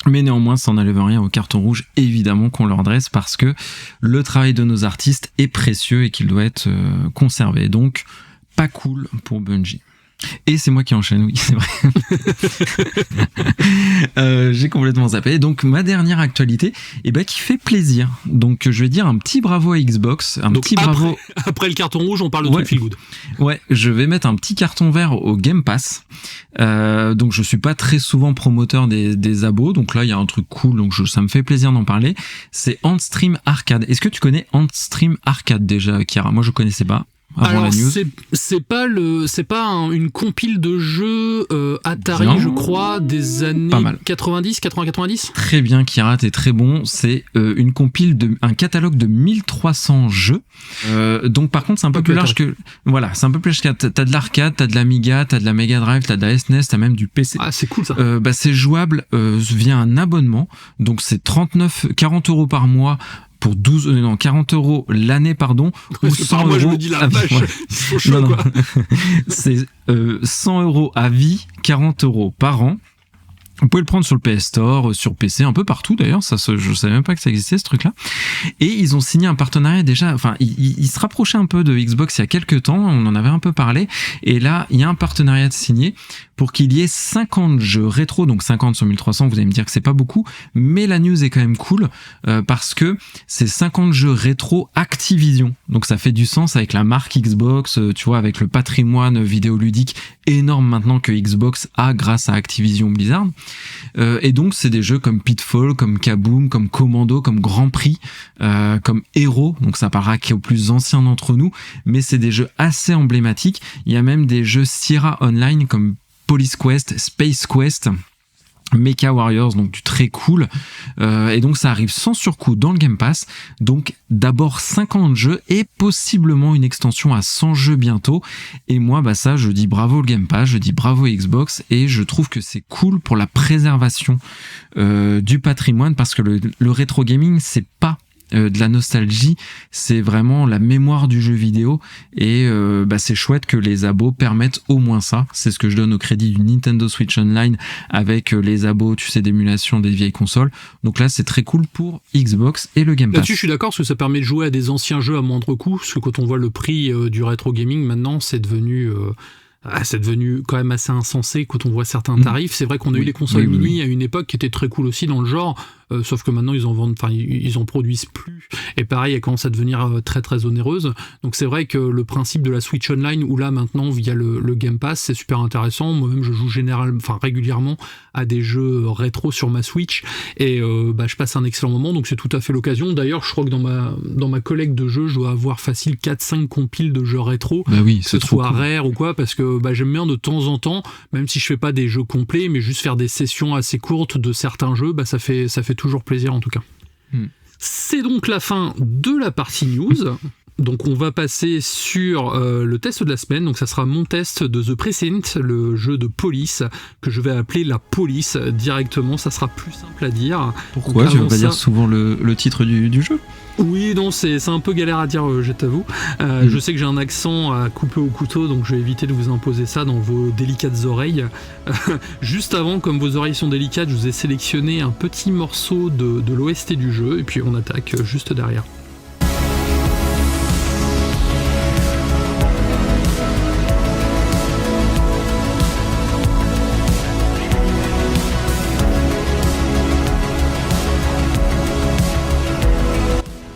Mais néanmoins, ça n'enlève rien au carton rouge, évidemment, qu'on leur dresse parce que le travail de nos artistes est précieux et qu'il doit être conservé. Donc, pas cool pour Bungie. Et c'est moi qui enchaîne, oui, c'est vrai. J'ai complètement zappé. Donc, ma dernière actualité, qui fait plaisir. Donc, je vais dire un petit bravo à Xbox. Bravo. Après le carton rouge, on parle de trucs feel good. Ouais, je vais mettre un petit carton vert au Game Pass. Donc, je suis pas très souvent promoteur des abos. Donc là, il y a un truc cool. Donc, ça me fait plaisir d'en parler. C'est Antstream Arcade. Est-ce que tu connais Antstream Arcade déjà, Chiara? Moi, je connaissais pas. avant la news. C'est pas une compile de jeux Atari, bien, je crois, des années 90. Très bien, Kirat est très bon. C'est une compile un catalogue de 1300 jeux. Donc par contre, c'est un peu plus large que c'est un peu plus large. T'as de l'arcade, t'as de l'Amiga, t'as de la Mega Drive, t'as de la SNES, t'as même du PC. Ah, c'est cool ça. C'est jouable via un abonnement. Donc c'est 40 € par mois. Pour 40 € l'année, pardon, ou 100 moi, € je me dis la vache, ils sont chauds, quoi. C'est 100 € à vie, 40 € par an. Vous pouvez le prendre sur le PS Store, sur PC, un peu partout d'ailleurs, je savais même pas que ça existait ce truc-là. Et ils ont signé un partenariat déjà, enfin ils se rapprochaient un peu de Xbox il y a quelques temps, on en avait un peu parlé, et là il y a un partenariat de signé pour qu'il y ait 50 jeux rétro, donc 50 sur 1300, vous allez me dire que c'est pas beaucoup, mais la news est quand même cool, parce que c'est 50 jeux rétro Activision, donc ça fait du sens avec la marque Xbox, tu vois, avec le patrimoine vidéoludique énorme maintenant que Xbox a grâce à Activision Blizzard. Et donc c'est des jeux comme Pitfall, comme Kaboom, comme Commando, comme Grand Prix, comme Hero, donc ça paraît qu'aux plus anciens d'entre nous, mais c'est des jeux assez emblématiques. Il y a même des jeux Sierra Online comme Police Quest, Space Quest, Mecha Warriors, donc du très cool, et donc ça arrive sans surcoût dans le Game Pass, donc d'abord 50 jeux et possiblement une extension à 100 jeux bientôt, et moi ça je dis bravo le Game Pass, je dis bravo Xbox, et je trouve que c'est cool pour la préservation du patrimoine, parce que le rétro gaming c'est pas de la nostalgie, c'est vraiment la mémoire du jeu vidéo, et c'est chouette que les abos permettent au moins ça. C'est ce que je donne au crédit du Nintendo Switch Online avec les abos, tu sais, d'émulation des vieilles consoles. Donc là c'est très cool pour Xbox et le Game Pass. Là-dessus je suis d'accord, parce que ça permet de jouer à des anciens jeux à moindre coût, parce que quand on voit le prix du rétro gaming maintenant, c'est devenu quand même assez insensé quand on voit certains tarifs. C'est vrai qu'on a eu les consoles mini à une époque qui étaient très cool aussi dans le genre, sauf que maintenant ils en produisent plus, et pareil elle commence à devenir très très onéreuse. Donc c'est vrai que le principe de la Switch Online, où là maintenant via le Game Pass, c'est super intéressant. Moi-même je joue régulièrement à des jeux rétro sur ma Switch, et je passe un excellent moment, donc c'est tout à fait l'occasion. D'ailleurs je crois que dans ma collecte de jeux, je dois avoir facile 4-5 compiles de jeux rétro, que ce soit rare ou quoi, parce que j'aime bien de temps en temps, même si je fais pas des jeux complets, mais juste faire des sessions assez courtes de certains jeux, ça fait toujours plaisir en tout cas. C'est donc la fin de la partie news. Donc on va passer sur le test de la semaine. Donc ça sera mon test de The Precinct, le jeu de police, que je vais appeler la police directement, ça sera plus simple à dire. Pourquoi tu vas pas dire souvent le titre du jeu ? Oui, non, c'est un peu galère à dire, je t'avoue. Je sais que j'ai un accent à couper au couteau, donc je vais éviter de vous imposer ça dans vos délicates oreilles. Juste avant, comme vos oreilles sont délicates, je vous ai sélectionné un petit morceau de l'OST du jeu, et puis on attaque juste derrière.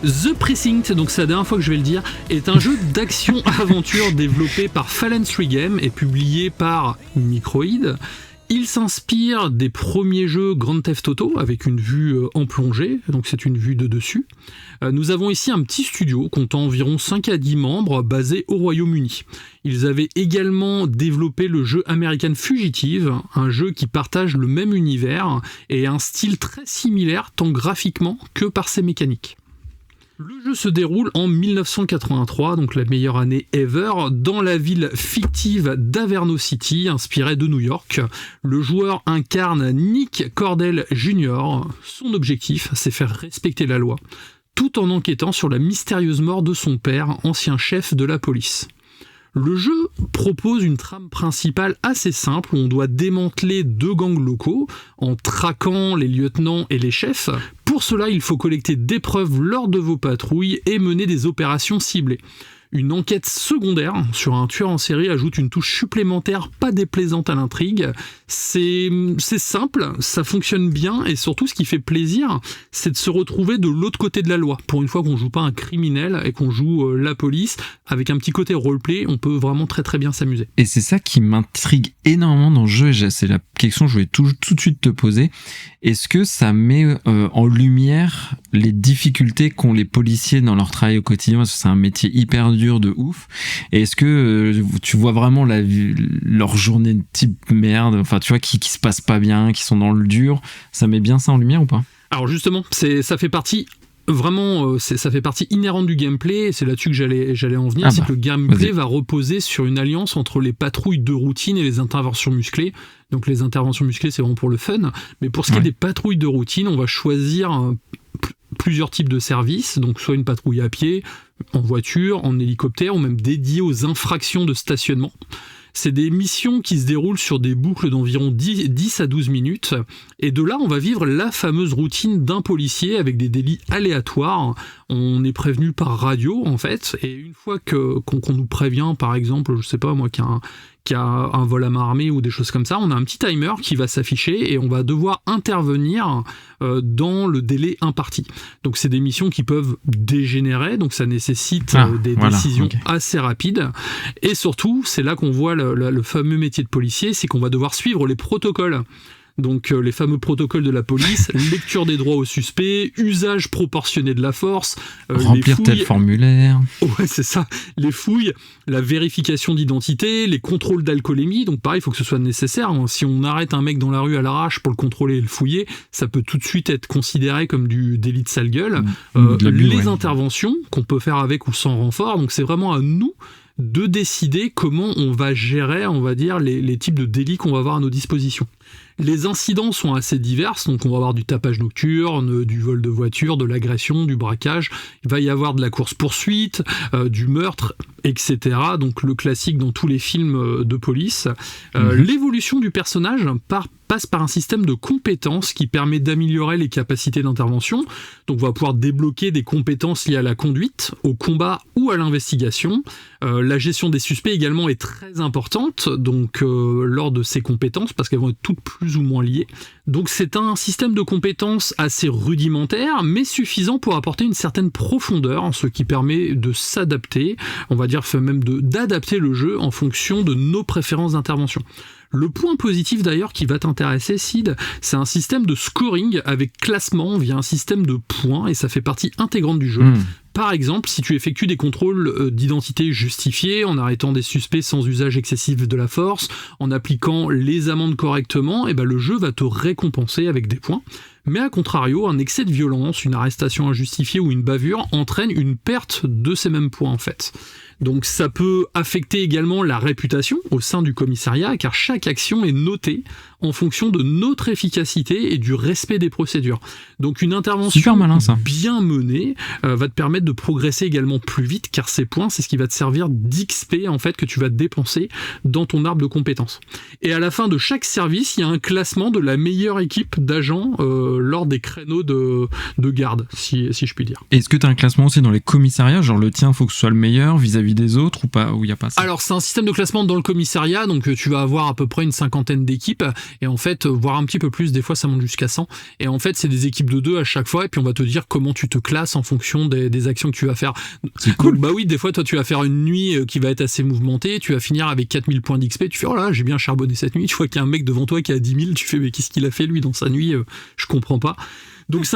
The Precinct, donc c'est la dernière fois que je vais le dire, est un jeu d'action-aventure développé par Fallen 3 Games et publié par Microïd. Il s'inspire des premiers jeux Grand Theft Auto avec une vue en plongée, donc c'est une vue de dessus. Nous avons ici un petit studio comptant environ 5 à 10 membres basé au Royaume-Uni. Ils avaient également développé le jeu American Fugitive, un jeu qui partage le même univers et un style très similaire tant graphiquement que par ses mécaniques. Le jeu se déroule en 1983, donc la meilleure année ever, dans la ville fictive d'Averno City, inspirée de New York. Le joueur incarne Nick Cordell Jr. Son objectif, c'est faire respecter la loi, tout en enquêtant sur la mystérieuse mort de son père, ancien chef de la police. Le jeu propose une trame principale assez simple où on doit démanteler 2 gangs locaux en traquant les lieutenants et les chefs. Pour cela, il faut collecter des preuves lors de vos patrouilles et mener des opérations ciblées. Une enquête secondaire sur un tueur en série ajoute une touche supplémentaire pas déplaisante à l'intrigue. C'est simple, ça fonctionne bien, et surtout ce qui fait plaisir, c'est de se retrouver de l'autre côté de la loi. Pour une fois qu'on joue pas un criminel et qu'on joue la police, avec un petit côté roleplay, on peut vraiment très très bien s'amuser. Et c'est ça qui m'intrigue énormément dans le jeu, c'est la question que je voulais tout de suite te poser. Est-ce que ça met en lumière les difficultés qu'ont les policiers dans leur travail au quotidien, parce que c'est un métier hyper dur, dur de ouf. Et est-ce que tu vois vraiment leur journée de type merde, enfin tu vois, qui se passe pas bien, qui sont dans le dur, ça met bien ça en lumière ou pas? Alors justement, ça fait partie... Vraiment, ça fait partie inhérente du gameplay, et c'est là-dessus que j'allais en venir, c'est que le gameplay va reposer sur une alliance entre les patrouilles de routine et les interventions musclées. Donc les interventions musclées, c'est vraiment pour le fun, mais pour ce qui est des patrouilles de routine, on va choisir plusieurs types de services, donc soit une patrouille à pied, en voiture, en hélicoptère, ou même dédiée aux infractions de stationnement. C'est des missions qui se déroulent sur des boucles d'environ 10 à 12 minutes. Et de là, on va vivre la fameuse routine d'un policier avec des délits aléatoires. On est prévenu par radio, en fait. Et une fois qu'on nous prévient, par exemple, je sais pas moi, qu'il y a un vol à main armée ou des choses comme ça, on a un petit timer qui va s'afficher et on va devoir intervenir dans le délai imparti. Donc c'est des missions qui peuvent dégénérer, donc ça nécessite des décisions assez rapides. Et surtout, c'est là qu'on voit le fameux métier de policier, c'est qu'on va devoir suivre les protocoles. Donc les fameux protocoles de la police, lecture des droits aux suspects, usage proportionné de la force, remplir tel formulaire. Ouais, c'est ça. Les fouilles, la vérification d'identité, les contrôles d'alcoolémie. Donc pareil, il faut que ce soit nécessaire. Si on arrête un mec dans la rue à l'arrache pour le contrôler et le fouiller, ça peut tout de suite être considéré comme du délit de sale gueule. Les interventions qu'on peut faire avec ou sans renfort. Donc c'est vraiment à nous de décider comment on va gérer, on va dire, les types de délits qu'on va avoir à nos dispositions. Les incidents sont assez divers, donc on va avoir du tapage nocturne, du vol de voiture, de l'agression, du braquage, il va y avoir de la course-poursuite, du meurtre, etc. Donc le classique dans tous les films de police. L'évolution du personnage passe par un système de compétences qui permet d'améliorer les capacités d'intervention. Donc on va pouvoir débloquer des compétences liées à la conduite, au combat ou à l'investigation. La gestion des suspects également est très importante, donc lors de ces compétences, parce qu'elles vont être toutes plus ou moins liées. Donc c'est un système de compétences assez rudimentaire, mais suffisant pour apporter une certaine profondeur, ce qui permet de s'adapter, on va dire même d'adapter le jeu en fonction de nos préférences d'intervention. Le point positif d'ailleurs qui va t'intéresser, Sid, c'est un système de scoring avec classement via un système de points, et ça fait partie intégrante du jeu. Par exemple, si tu effectues des contrôles d'identité justifiés, en arrêtant des suspects sans usage excessif de la force, en appliquant les amendes correctement, et ben le jeu va te récompenser avec des points. Mais à contrario, un excès de violence, une arrestation injustifiée ou une bavure entraîne une perte de ces mêmes points en fait. Donc ça peut affecter également la réputation au sein du commissariat, car chaque action est notée en fonction de notre efficacité et du respect des procédures. Donc une intervention bien menée va te permettre de progresser également plus vite, car ces points, c'est ce qui va te servir d'XP en fait que tu vas dépenser dans ton arbre de compétences. Et à la fin de chaque service, il y a un classement de la meilleure équipe d'agents lors des créneaux de garde, si je puis dire. Est-ce que tu as un classement aussi dans les commissariats, genre le tien, faut que ce soit le meilleur vis-à-vis des autres ou pas, ou il y a pas ça? Alors c'est un système de classement dans le commissariat, donc tu vas avoir à peu près une 50aine d'équipes, et en fait, voire un petit peu plus, des fois ça monte jusqu'à 100, et en fait c'est des équipes de 2 à chaque fois, et puis on va te dire comment tu te classes en fonction des actions que tu vas faire. C'est cool. Donc, bah oui, des fois toi tu vas faire une nuit qui va être assez mouvementée, tu vas finir avec 4000 points d'XP, tu fais oh là j'ai bien charbonné cette nuit, tu vois qu'il y a un mec devant toi qui a 10 000, tu fais mais qu'est-ce qu'il a fait lui dans sa nuit, je comprends pas. Donc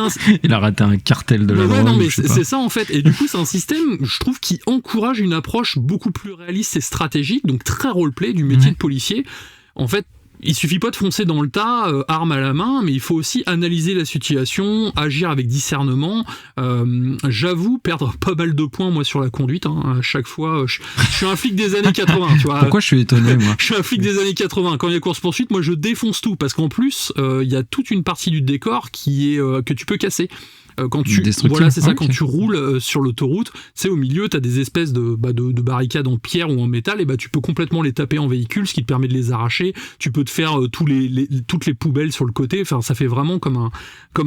il a raté un cartel de la drogue. Non mais c'est ça en fait, et du coup c'est un système je trouve qui encourage une approche beaucoup plus réaliste et stratégique, donc très roleplay du métier de policier. En fait, il suffit pas de foncer dans le tas, arme à la main, mais il faut aussi analyser la situation, agir avec discernement. J'avoue perdre pas mal de points moi sur la conduite, à chaque fois. Je suis un flic des années 80, tu vois. Pourquoi je suis étonné moi? Je suis un flic des années 80. Quand il y a course-poursuite, moi je défonce tout, parce qu'en plus, il y a toute une partie du décor qui est que tu peux casser. Quand tu quand tu roules sur l'autoroute, c'est au milieu t'as des espèces de barricades en pierre ou en métal, et tu peux complètement les taper en véhicule, ce qui te permet de les arracher. Tu peux te faire toutes les poubelles sur le côté, enfin ça fait vraiment comme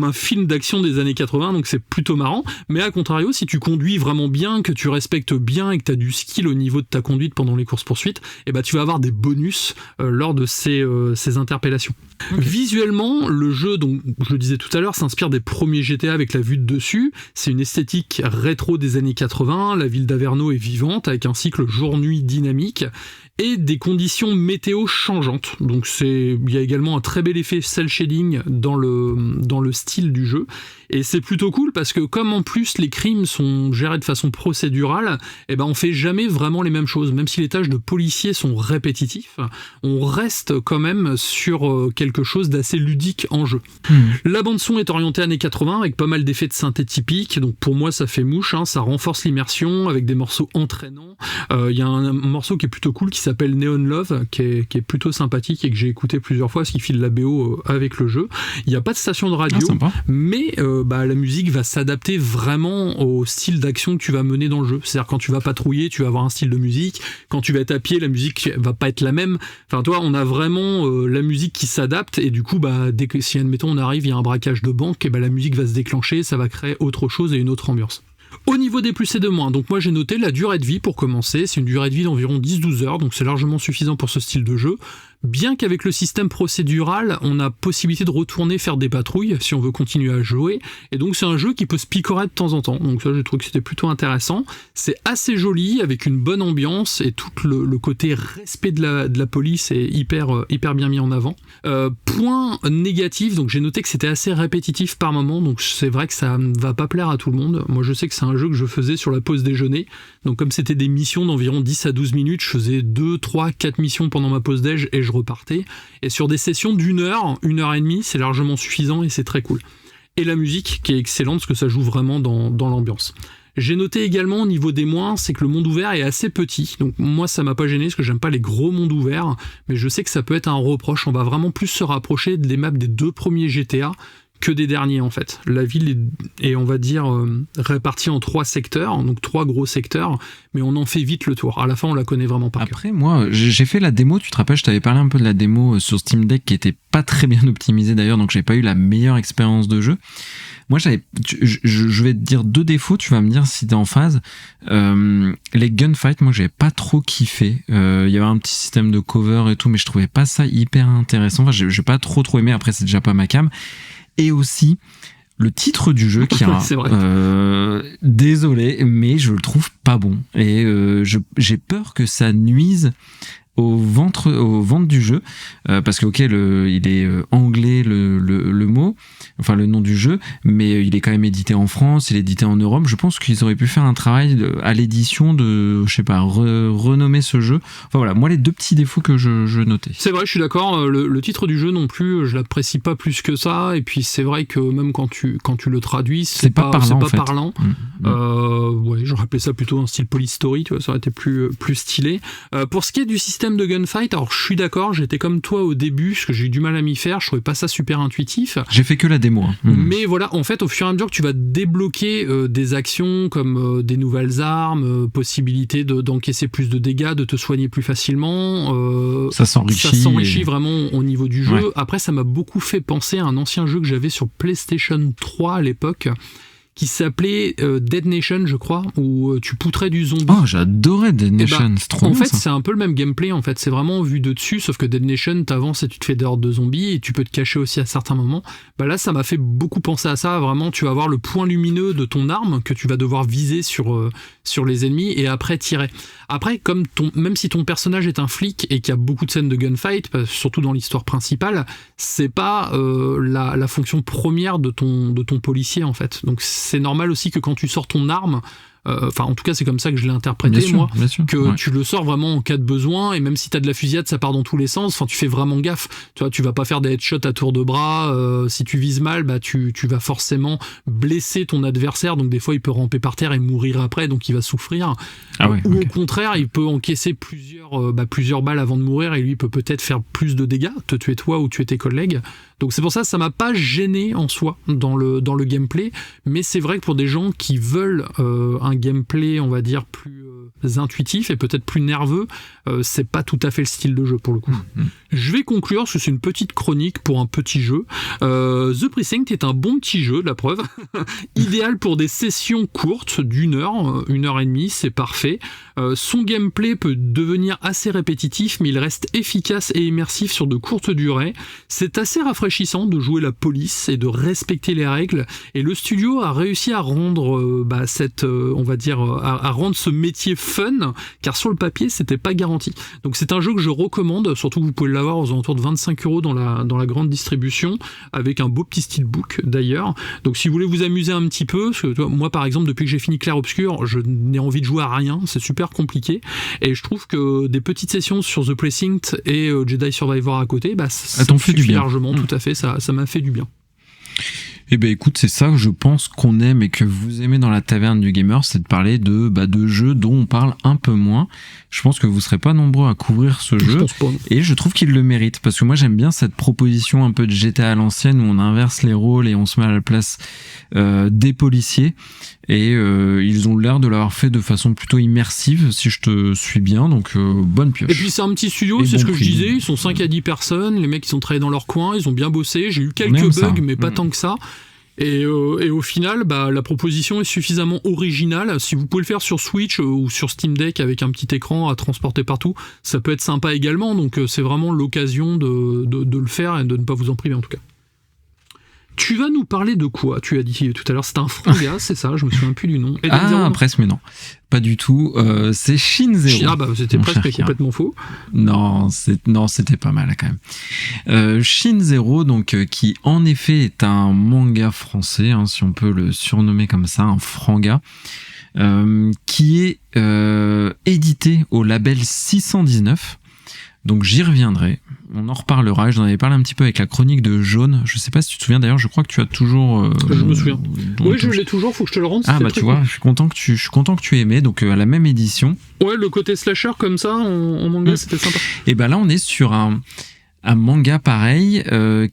un film d'action des années 80, donc c'est plutôt marrant. Mais à contrario, si tu conduis vraiment bien, que tu respectes bien et que t'as du skill au niveau de ta conduite pendant les courses-poursuites, tu vas avoir des bonus lors de ces interpellations. Okay. Visuellement, le jeu, donc je le disais tout à l'heure, s'inspire des premiers GTA avec la vue de dessus. C'est une esthétique rétro des années 80. La ville d'Averno est vivante avec un cycle jour-nuit dynamique. et des conditions météo changeantes. Donc il y a également un très bel effet cel shading dans le style du jeu, et c'est plutôt cool parce que comme en plus les crimes sont gérés de façon procédurale, on fait jamais vraiment les mêmes choses. Même si les tâches de policier sont répétitifs, on reste quand même sur quelque chose d'assez ludique en jeu. La bande son est orientée années 80 avec pas mal d'effets de synthé typiques, donc pour moi ça fait mouche, ça renforce l'immersion avec des morceaux entraînants. Il y a un morceau qui est plutôt cool qui s'appelle Neon Love, qui est plutôt sympathique et que j'ai écouté plusieurs fois parce qu'il file la BO avec le jeu. Il n'y a pas de station de radio, mais la musique va s'adapter vraiment au style d'action que tu vas mener dans le jeu. C'est-à-dire quand tu vas patrouiller, tu vas avoir un style de musique. Quand tu vas être à pied, la musique va pas être la même. Enfin, toi, on a vraiment la musique qui s'adapte, et du coup, dès que, si admettons on arrive, il y a un braquage de banque, et la musique va se déclencher, ça va créer autre chose et une autre ambiance. Au niveau des plus et de moins, donc moi j'ai noté la durée de vie pour commencer, c'est une durée de vie d'environ 10-12 heures, donc c'est largement suffisant pour ce style de jeu. Bien qu'avec le système procédural, on a possibilité de retourner faire des patrouilles si on veut continuer à jouer, et donc c'est un jeu qui peut se picorer de temps en temps, donc ça j'ai trouvé que c'était plutôt intéressant. C'est assez joli, avec une bonne ambiance, et tout le côté respect de la police est hyper bien mis en avant. Point négatif, donc j'ai noté que c'était assez répétitif par moment, donc c'est vrai que ça ne va pas plaire à tout le monde. Moi je sais que c'est un jeu que je faisais sur la pause déjeuner, donc comme c'était des missions d'environ 10 à 12 minutes, je faisais 2, 3, 4 missions pendant ma pause déj et je repartais, et sur des sessions d'1 heure, 1 heure et demie, c'est largement suffisant et c'est très cool. Et la musique qui est excellente parce que ça joue vraiment dans l'ambiance. J'ai noté également au niveau des moins, c'est que le monde ouvert est assez petit, donc moi ça m'a pas gêné parce que j'aime pas les gros mondes ouverts, mais je sais que ça peut être un reproche. On va vraiment plus se rapprocher des maps des 2 premiers GTA que des derniers en fait. La ville est on va dire répartie en 3 secteurs, donc 3 gros secteurs, mais on en fait vite le tour. À la fin on la connaît vraiment par cœur. Après moi j'ai fait la démo, tu te rappelles, je t'avais parlé un peu de la démo sur Steam Deck qui était pas très bien optimisée d'ailleurs, donc j'ai pas eu la meilleure expérience de jeu. Moi je vais te dire 2 défauts, tu vas me dire si t'es en phase. Les gunfights, moi j'avais pas trop kiffé. Il y avait un petit système de cover et tout, mais je trouvais pas ça hyper intéressant. Enfin j'ai pas trop aimé, après c'est déjà pas ma cam. Et aussi le titre du jeu qui est désolé, mais je le trouve pas bon, et j'ai peur que ça nuise aux ventes du jeu, parce que ok il est anglais le mot, enfin le nom du jeu, mais il est quand même édité en France, il est édité en Europe. Je pense qu'ils auraient pu faire un travail à l'édition de, je sais pas, renommer ce jeu. Enfin voilà, moi les 2 petits défauts que je notais. C'est vrai, je suis d'accord, le titre du jeu non plus, je l'apprécie pas plus que ça, et puis c'est vrai que même quand tu le traduis, c'est pas parlant. Ouais, j'aurais appelé ça plutôt un style Police Story, tu vois, ça aurait été plus stylé. Pour ce qui est du système de gunfight, alors je suis d'accord, j'étais comme toi au début, parce que j'ai eu du mal à m'y faire, je trouvais pas ça super intuitif. J'ai fait que la démo. Mais voilà, en fait, au fur et à mesure que tu vas débloquer des actions comme des nouvelles armes, possibilité d'encaisser plus de dégâts, de te soigner plus facilement, ça s'enrichit vraiment au niveau du jeu. Ouais. Après, ça m'a beaucoup fait penser à un ancien jeu que j'avais sur PlayStation 3 à l'époque, qui s'appelait Dead Nation, je crois, où tu poutrais du zombie. Oh, j'adorais Dead Nation, c'est trop bien. En fait, ça. c'est un peu le même gameplay, en fait. C'est vraiment vu de dessus, sauf que Dead Nation, t'avances et tu te fais des hordes de zombies, et tu peux te cacher aussi à certains moments. Là, ça m'a fait beaucoup penser à ça. Vraiment, tu vas avoir le point lumineux de ton arme que tu vas devoir viser sur les ennemis et après tirer. Après, même si ton personnage est un flic et qu'il y a beaucoup de scènes de gunfight, surtout dans l'histoire principale, c'est pas la fonction première de ton policier, en fait. Donc c'est normal aussi que quand tu sors ton arme, enfin en tout cas c'est comme ça que je l'ai interprété, bien sûr, que tu le sors vraiment en cas de besoin, et même si t'as de la fusillade ça part dans tous les sens, enfin tu fais vraiment gaffe, tu vois, tu vas pas faire des headshots à tour de bras, si tu vises mal tu vas forcément blesser ton adversaire, donc des fois il peut ramper par terre et mourir après, donc il va souffrir, ou au contraire il peut encaisser plusieurs balles avant de mourir, et lui peut peut-être faire plus de dégâts, te tuer toi ou tuer tes collègues. Donc c'est pour ça m'a pas gêné en soi dans le gameplay, mais c'est vrai que pour des gens qui veulent un gameplay on va dire plus intuitif et peut-être plus nerveux, c'est pas tout à fait le style de jeu pour le coup. Je vais conclure parce que c'est une petite chronique pour un petit jeu. The Precinct est un bon petit jeu, la preuve. Idéal pour des sessions courtes d'1 heure, 1 heure et demie, c'est parfait. Son gameplay peut devenir assez répétitif, mais il reste efficace et immersif sur de courtes durées. C'est assez rafraîchissant de jouer la police et de respecter les règles, et le studio a réussi à rendre cette on va dire, à rendre ce métier fun, car sur le papier, c'était pas garanti. Donc c'est un jeu que je recommande, surtout que vous pouvez l'avoir aux alentours de 25€ dans la grande distribution, avec un beau petit steelbook d'ailleurs. Donc si vous voulez vous amuser un petit peu, parce que moi par exemple, depuis que j'ai fini Clair Obscur, je n'ai envie de jouer à rien, c'est super compliqué, et je trouve que des petites sessions sur The Precinct et Jedi Survivor à côté, ça t'en fait du bien. Largement, tout à fait, ça m'a fait du bien. Eh ben écoute, c'est ça que je pense qu'on aime et que vous aimez dans la taverne du gamer, c'est de parler de jeux dont on parle un peu moins. Je pense que vous serez pas nombreux à couvrir ce jeu, et je trouve qu'il le mérite, parce que moi j'aime bien cette proposition un peu de GTA à l'ancienne où on inverse les rôles et on se met à la place des policiers, et ils ont l'air de l'avoir fait de façon plutôt immersive, si je te suis bien, donc bonne pioche. Et puis c'est un petit studio, c'est ce que je disais, ils sont 5 à 10 personnes, les mecs ils sont travaillés dans leur coin, ils ont bien bossé, j'ai eu quelques bugs mais pas tant que ça. Et au final, la proposition est suffisamment originale. Si vous pouvez le faire sur Switch ou sur Steam Deck avec un petit écran à transporter partout, ça peut être sympa également. Donc c'est vraiment l'occasion de le faire et de ne pas vous en priver en tout cas. Tu vas nous parler de quoi? Tu as dit tout à l'heure, c'était un Franga, c'est ça? Je me souviens plus du nom. Presque, mais non. Pas du tout. C'est Shin Zero. C'était presque complètement faux. Non, c'était pas mal quand même. Shin Zero, donc, qui en effet est un manga français, si on peut le surnommer comme ça, un franga, qui est édité au label 619. Donc j'y reviendrai, on en reparlera, j'en avais parlé un petit peu avec la chronique de Jaune, je sais pas si tu te souviens d'ailleurs, je crois que tu as toujours... je me souviens. Oui, je l'ai toujours, faut que je te le rende. Tu vois, je suis content que tu aimais, donc à la même édition. Ouais, le côté slasher comme ça, en manga, c'était sympa. Et là on est sur un manga pareil,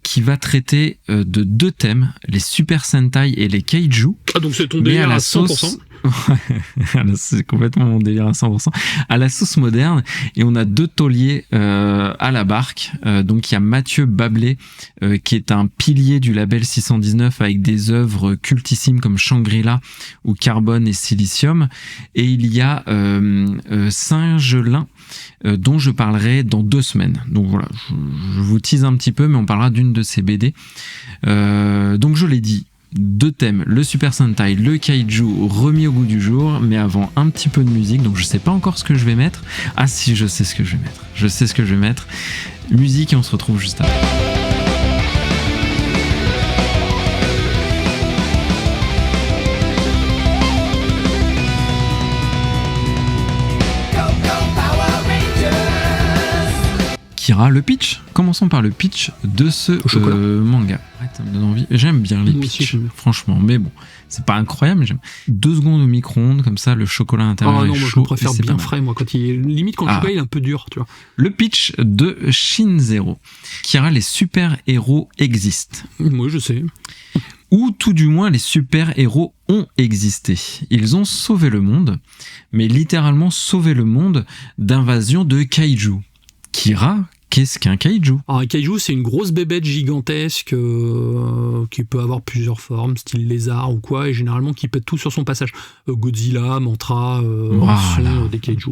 qui va traiter de 2 thèmes, les Super Sentai et les Kaiju. Ah donc c'est ton délire à 100%. C'est complètement mon délire à 100%. À la sauce moderne, et on a 2 tauliers à la barque. Donc il y a Mathieu Bablé, qui est un pilier du label 619 avec des œuvres cultissimes comme Shangri-La ou Carbone et Silicium. Et il y a Saint-Gelin, dont je parlerai dans 2 semaines. Donc voilà, je vous tease un petit peu, mais on parlera d'une de ces BD. Donc je l'ai dit, 2 thèmes, le Super Sentai, le Kaiju remis au goût du jour, mais avant un petit peu de musique, donc je sais pas encore ce que je vais mettre. Ah si, je sais ce que je vais mettre. Musique, et on se retrouve juste après. Kira, le pitch. Commençons par le pitch de ce manga. Ouais, ça me donne envie. J'aime bien les pitchs, franchement. Mais bon, c'est pas incroyable, mais j'aime. 2 secondes au micro-ondes, comme ça, le chocolat intérieur est chaud. Je préfère bien frais, moi, quand limite quand le chocolat il est un peu dur, tu vois. Le pitch de Shin Zero. Kira, les super-héros existent. Moi, je sais. Ou tout du moins, les super-héros ont existé. Ils ont sauvé le monde, mais littéralement sauvé le monde d'invasion de kaiju. Kira, qu'est-ce qu'un kaiju? Alors, un kaiju, c'est une grosse bébête gigantesque qui peut avoir plusieurs formes, style lézard ou quoi, et généralement qui pète tout sur son passage. Godzilla, Mantra, sont des kaiju.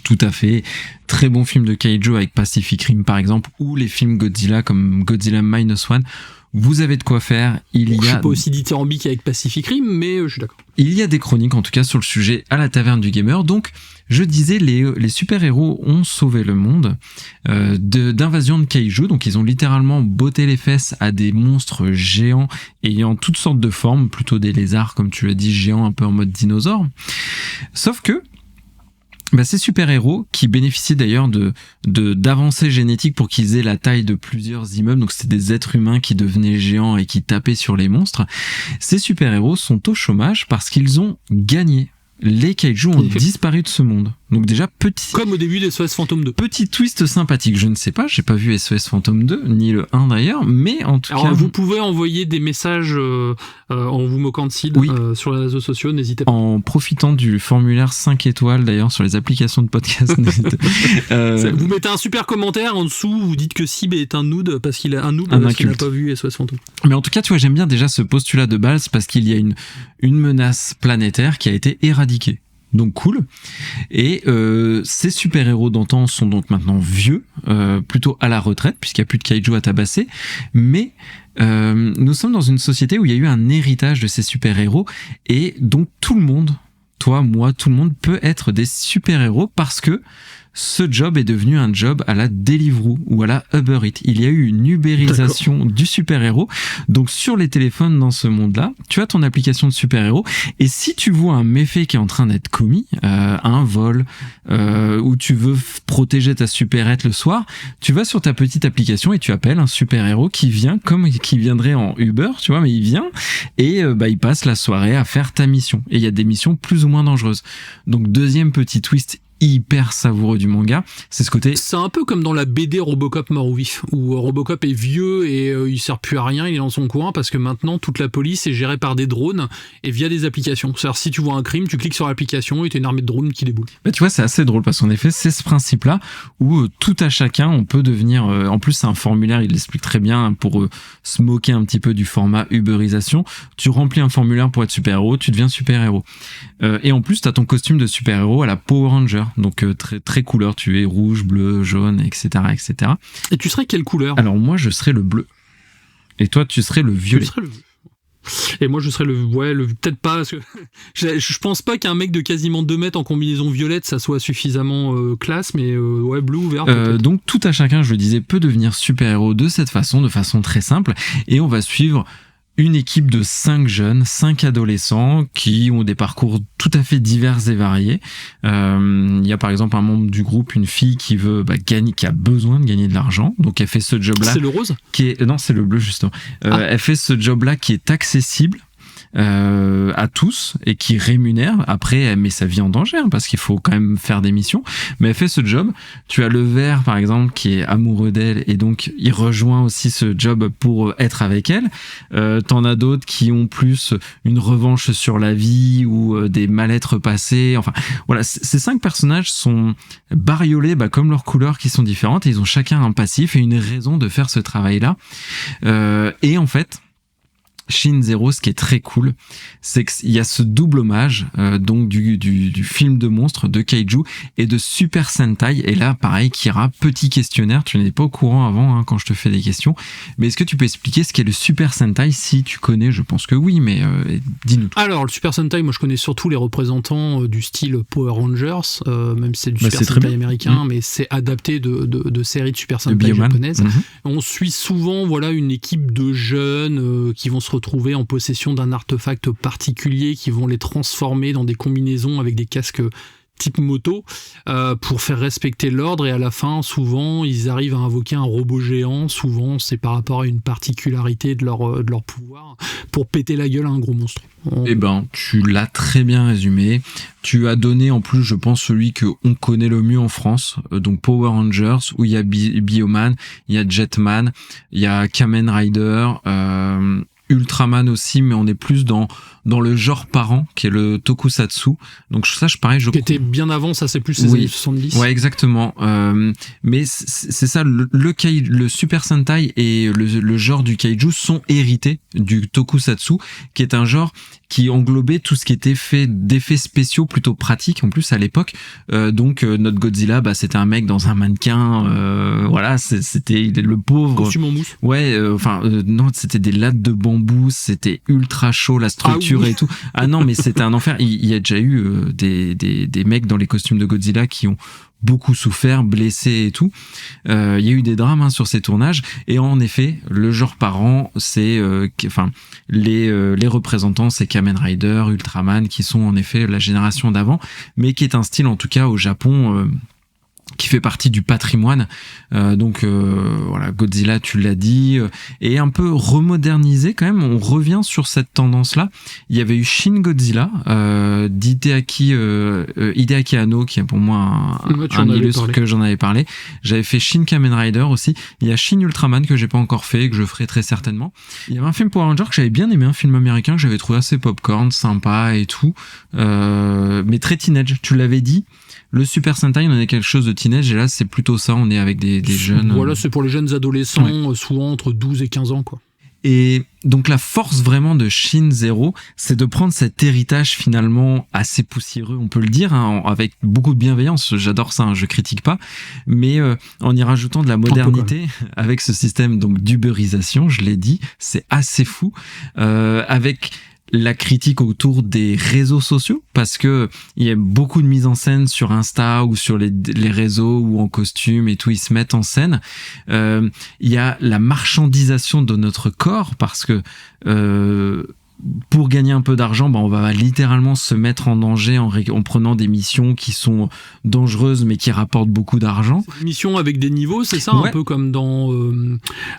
Tout à fait. Très bon film de kaiju avec Pacific Rim par exemple, ou les films Godzilla comme Godzilla -1. Vous avez de quoi faire. Je suis pas aussi dithyrambique avec Pacific Rim, mais je suis d'accord. Il y a des chroniques en tout cas sur le sujet à la taverne du gamer. Donc je disais, les super-héros ont sauvé le monde d'invasion de kaiju. Donc ils ont littéralement botté les fesses à des monstres géants ayant toutes sortes de formes, plutôt des lézards comme tu l'as dit, géants un peu en mode dinosaure. Sauf que ces super-héros, qui bénéficient d'ailleurs d'avancées génétiques pour qu'ils aient la taille de plusieurs immeubles, donc c'était des êtres humains qui devenaient géants et qui tapaient sur les monstres, ces super-héros sont au chômage parce qu'ils ont gagné. Les kaiju ont disparu de ce monde. Donc déjà, comme au début de SOS Fantôme 2. Petit twist sympathique, je ne sais pas, j'ai pas vu SOS Fantôme 2, ni le 1 d'ailleurs, mais en tout cas... Vous pouvez envoyer des messages en vous moquant de Sid sur les réseaux sociaux, n'hésitez pas. En profitant du formulaire 5 étoiles d'ailleurs sur les applications de podcast. Vous mettez un super commentaire en dessous, vous dites que Sib est un noob parce qu'il n'a pas vu SOS Fantôme. Mais en tout cas, tu vois, j'aime bien déjà ce postulat de base parce qu'il y a une menace planétaire qui a été éradiquée. Donc cool. Et ces super-héros d'antan sont donc maintenant vieux, plutôt à la retraite, puisqu'il n'y a plus de kaiju à tabasser. Mais nous sommes dans une société où il y a eu un héritage de ces super-héros, et donc tout le monde toi, moi, tout le monde peut être des super-héros parce que ce job est devenu un job à la Deliveroo ou à la Uber Eats. Il y a eu une ubérisation du super-héros. Donc sur les téléphones dans ce monde-là, tu as ton application de super-héros et si tu vois un méfait qui est en train d'être commis, un vol, où tu veux protéger ta supérette le soir, tu vas sur ta petite application et tu appelles un super-héros qui vient comme qui viendrait en Uber, tu vois, mais il vient et il passe la soirée à faire ta mission. Et il y a des missions plus ou moins dangereuses. Donc deuxième petit twist hyper savoureux du manga, c'est ce côté... C'est un peu comme dans la BD Robocop mort ou vif, où Robocop est vieux et il sert plus à rien, il est dans son coin, parce que maintenant toute la police est gérée par des drones et via des applications. C'est-à-dire si tu vois un crime, tu cliques sur l'application et t'as une armée de drones qui déboule. Bah, tu vois, c'est assez drôle, parce qu'en effet, c'est ce principe-là, où tout à chacun, on peut devenir... en plus, c'est un formulaire, il l'explique très bien, pour se moquer un petit peu du format Uberisation. Tu remplis un formulaire pour être super-héros, tu deviens super-héros. Et en plus, t'as ton costume de super-héros à la Power Ranger. Donc très, très couleur, tu es rouge, bleu, jaune, etc., etc. Et tu serais quelle couleur ? Alors moi, je serais le bleu. Et toi, tu serais le violet. Et moi, je serais peut-être pas, parce que je pense pas qu'un mec de quasiment 2 mètres en combinaison violette, ça soit suffisamment classe, mais bleu ou vert. Donc tout à chacun, je le disais, peut devenir super-héros de cette façon, de façon très simple. Et on va suivre une équipe de 5 jeunes, 5 adolescents qui ont des parcours tout à fait divers et variés. Il y a par exemple un membre du groupe, une fille qui veut gagner, qui a besoin de gagner de l'argent, donc elle fait ce job-là. C'est le rose ? Non, c'est le bleu justement. Elle fait ce job-là qui est accessible à tous et qui rémunère. Après, elle met sa vie en danger parce qu'il faut quand même faire des missions, mais elle fait ce job. Tu as le vert par exemple qui est amoureux d'elle et donc il rejoint aussi ce job pour être avec elle. T'en as d'autres qui ont plus une revanche sur la vie ou des mal-être passés. Enfin voilà, ces 5 personnages sont bariolés comme leurs couleurs qui sont différentes et ils ont chacun un passif et une raison de faire ce travail-là. Et en fait, Shin Zero, ce qui est très cool, c'est qu'il y a ce double hommage donc du film de monstres, de Kaiju et de Super Sentai. Et là, pareil, Kira, petit questionnaire, tu n'étais pas au courant avant quand je te fais des questions, mais est-ce que tu peux expliquer ce qu'est le Super Sentai si tu connais? Je pense que oui, mais dis-nous tout. Alors, le Super Sentai, moi je connais surtout les représentants du style Power Rangers, même si c'est du Super Sentai américain, mais c'est adapté de séries de Super Sentai japonaises. On suit souvent une équipe de jeunes qui vont se retrouver en possession d'un artefact particulier, qui vont les transformer dans des combinaisons avec des casques type moto pour faire respecter l'ordre, et à la fin souvent ils arrivent à invoquer un robot géant. Souvent c'est par rapport à une particularité de leur pouvoir pour péter la gueule à un gros monstre. Eh ben, tu l'as très bien résumé. Tu as donné en plus, je pense, celui que on connaît le mieux en France, donc Power Rangers, où il y a Bioman, il y a Jetman, il y a Kamen Rider, Ultraman aussi, mais on est plus dans le genre parent qui est le tokusatsu. Donc ça, pareil, je qui était bien avant, ça c'est plus les années 70. Ouais, exactement. Mais c'est ça, le Super Sentai et le genre du kaiju sont hérités du tokusatsu, qui est un genre qui englobait tout ce qui était fait d'effets spéciaux plutôt pratiques en plus à l'époque. Donc notre Godzilla, c'était un mec dans un mannequin. Voilà, c'était le pauvre. Costume en mousse. Ouais, non, c'était des lattes de bambou, c'était ultra chaud la structure et tout. Ah non, mais c'était un enfer. Il y a déjà eu des mecs dans les costumes de Godzilla qui ont beaucoup souffert, blessés et tout. Il y a eu des drames sur ces tournages, et en effet, le genre parent, c'est les représentants, c'est Kamen Rider, Ultraman, qui sont en effet la génération d'avant, mais qui est un style en tout cas au Japon qui fait partie du patrimoine. Donc voilà, Godzilla, tu l'as dit, et un peu remodernisé quand même. On revient sur cette tendance-là. Il y avait eu Shin Godzilla d'Hideaki Anno, qui est pour moi un illustre, que j'en avais parlé. J'avais fait Shin Kamen Rider aussi. Il y a Shin Ultraman que j'ai pas encore fait et que je ferai très certainement. Il y avait un film Power Rangers que j'avais bien aimé, un film américain que j'avais trouvé assez popcorn, sympa et tout, mais très teenage. Tu l'avais dit. Le Super Sentai, on est quelque chose de teenage, et là, c'est plutôt ça, on est avec des jeunes... Voilà, c'est pour les jeunes adolescents, souvent entre 12 et 15 ans, quoi. Et donc, la force vraiment de Shin Zero, c'est de prendre cet héritage finalement assez poussiéreux, on peut le dire, avec beaucoup de bienveillance. J'adore ça, je critique pas, mais en y rajoutant de la modernité, avec ce système donc d'uberisation, je l'ai dit, c'est assez fou, avec la critique autour des réseaux sociaux, parce que il y a beaucoup de mise en scène sur Insta ou sur les réseaux ou en costume et tout, ils se mettent en scène. Il y a la marchandisation de notre corps, parce que pour gagner un peu d'argent, on va littéralement se mettre en danger en prenant des missions qui sont dangereuses mais qui rapportent beaucoup d'argent. Des missions avec des niveaux, c'est ça, un peu comme dans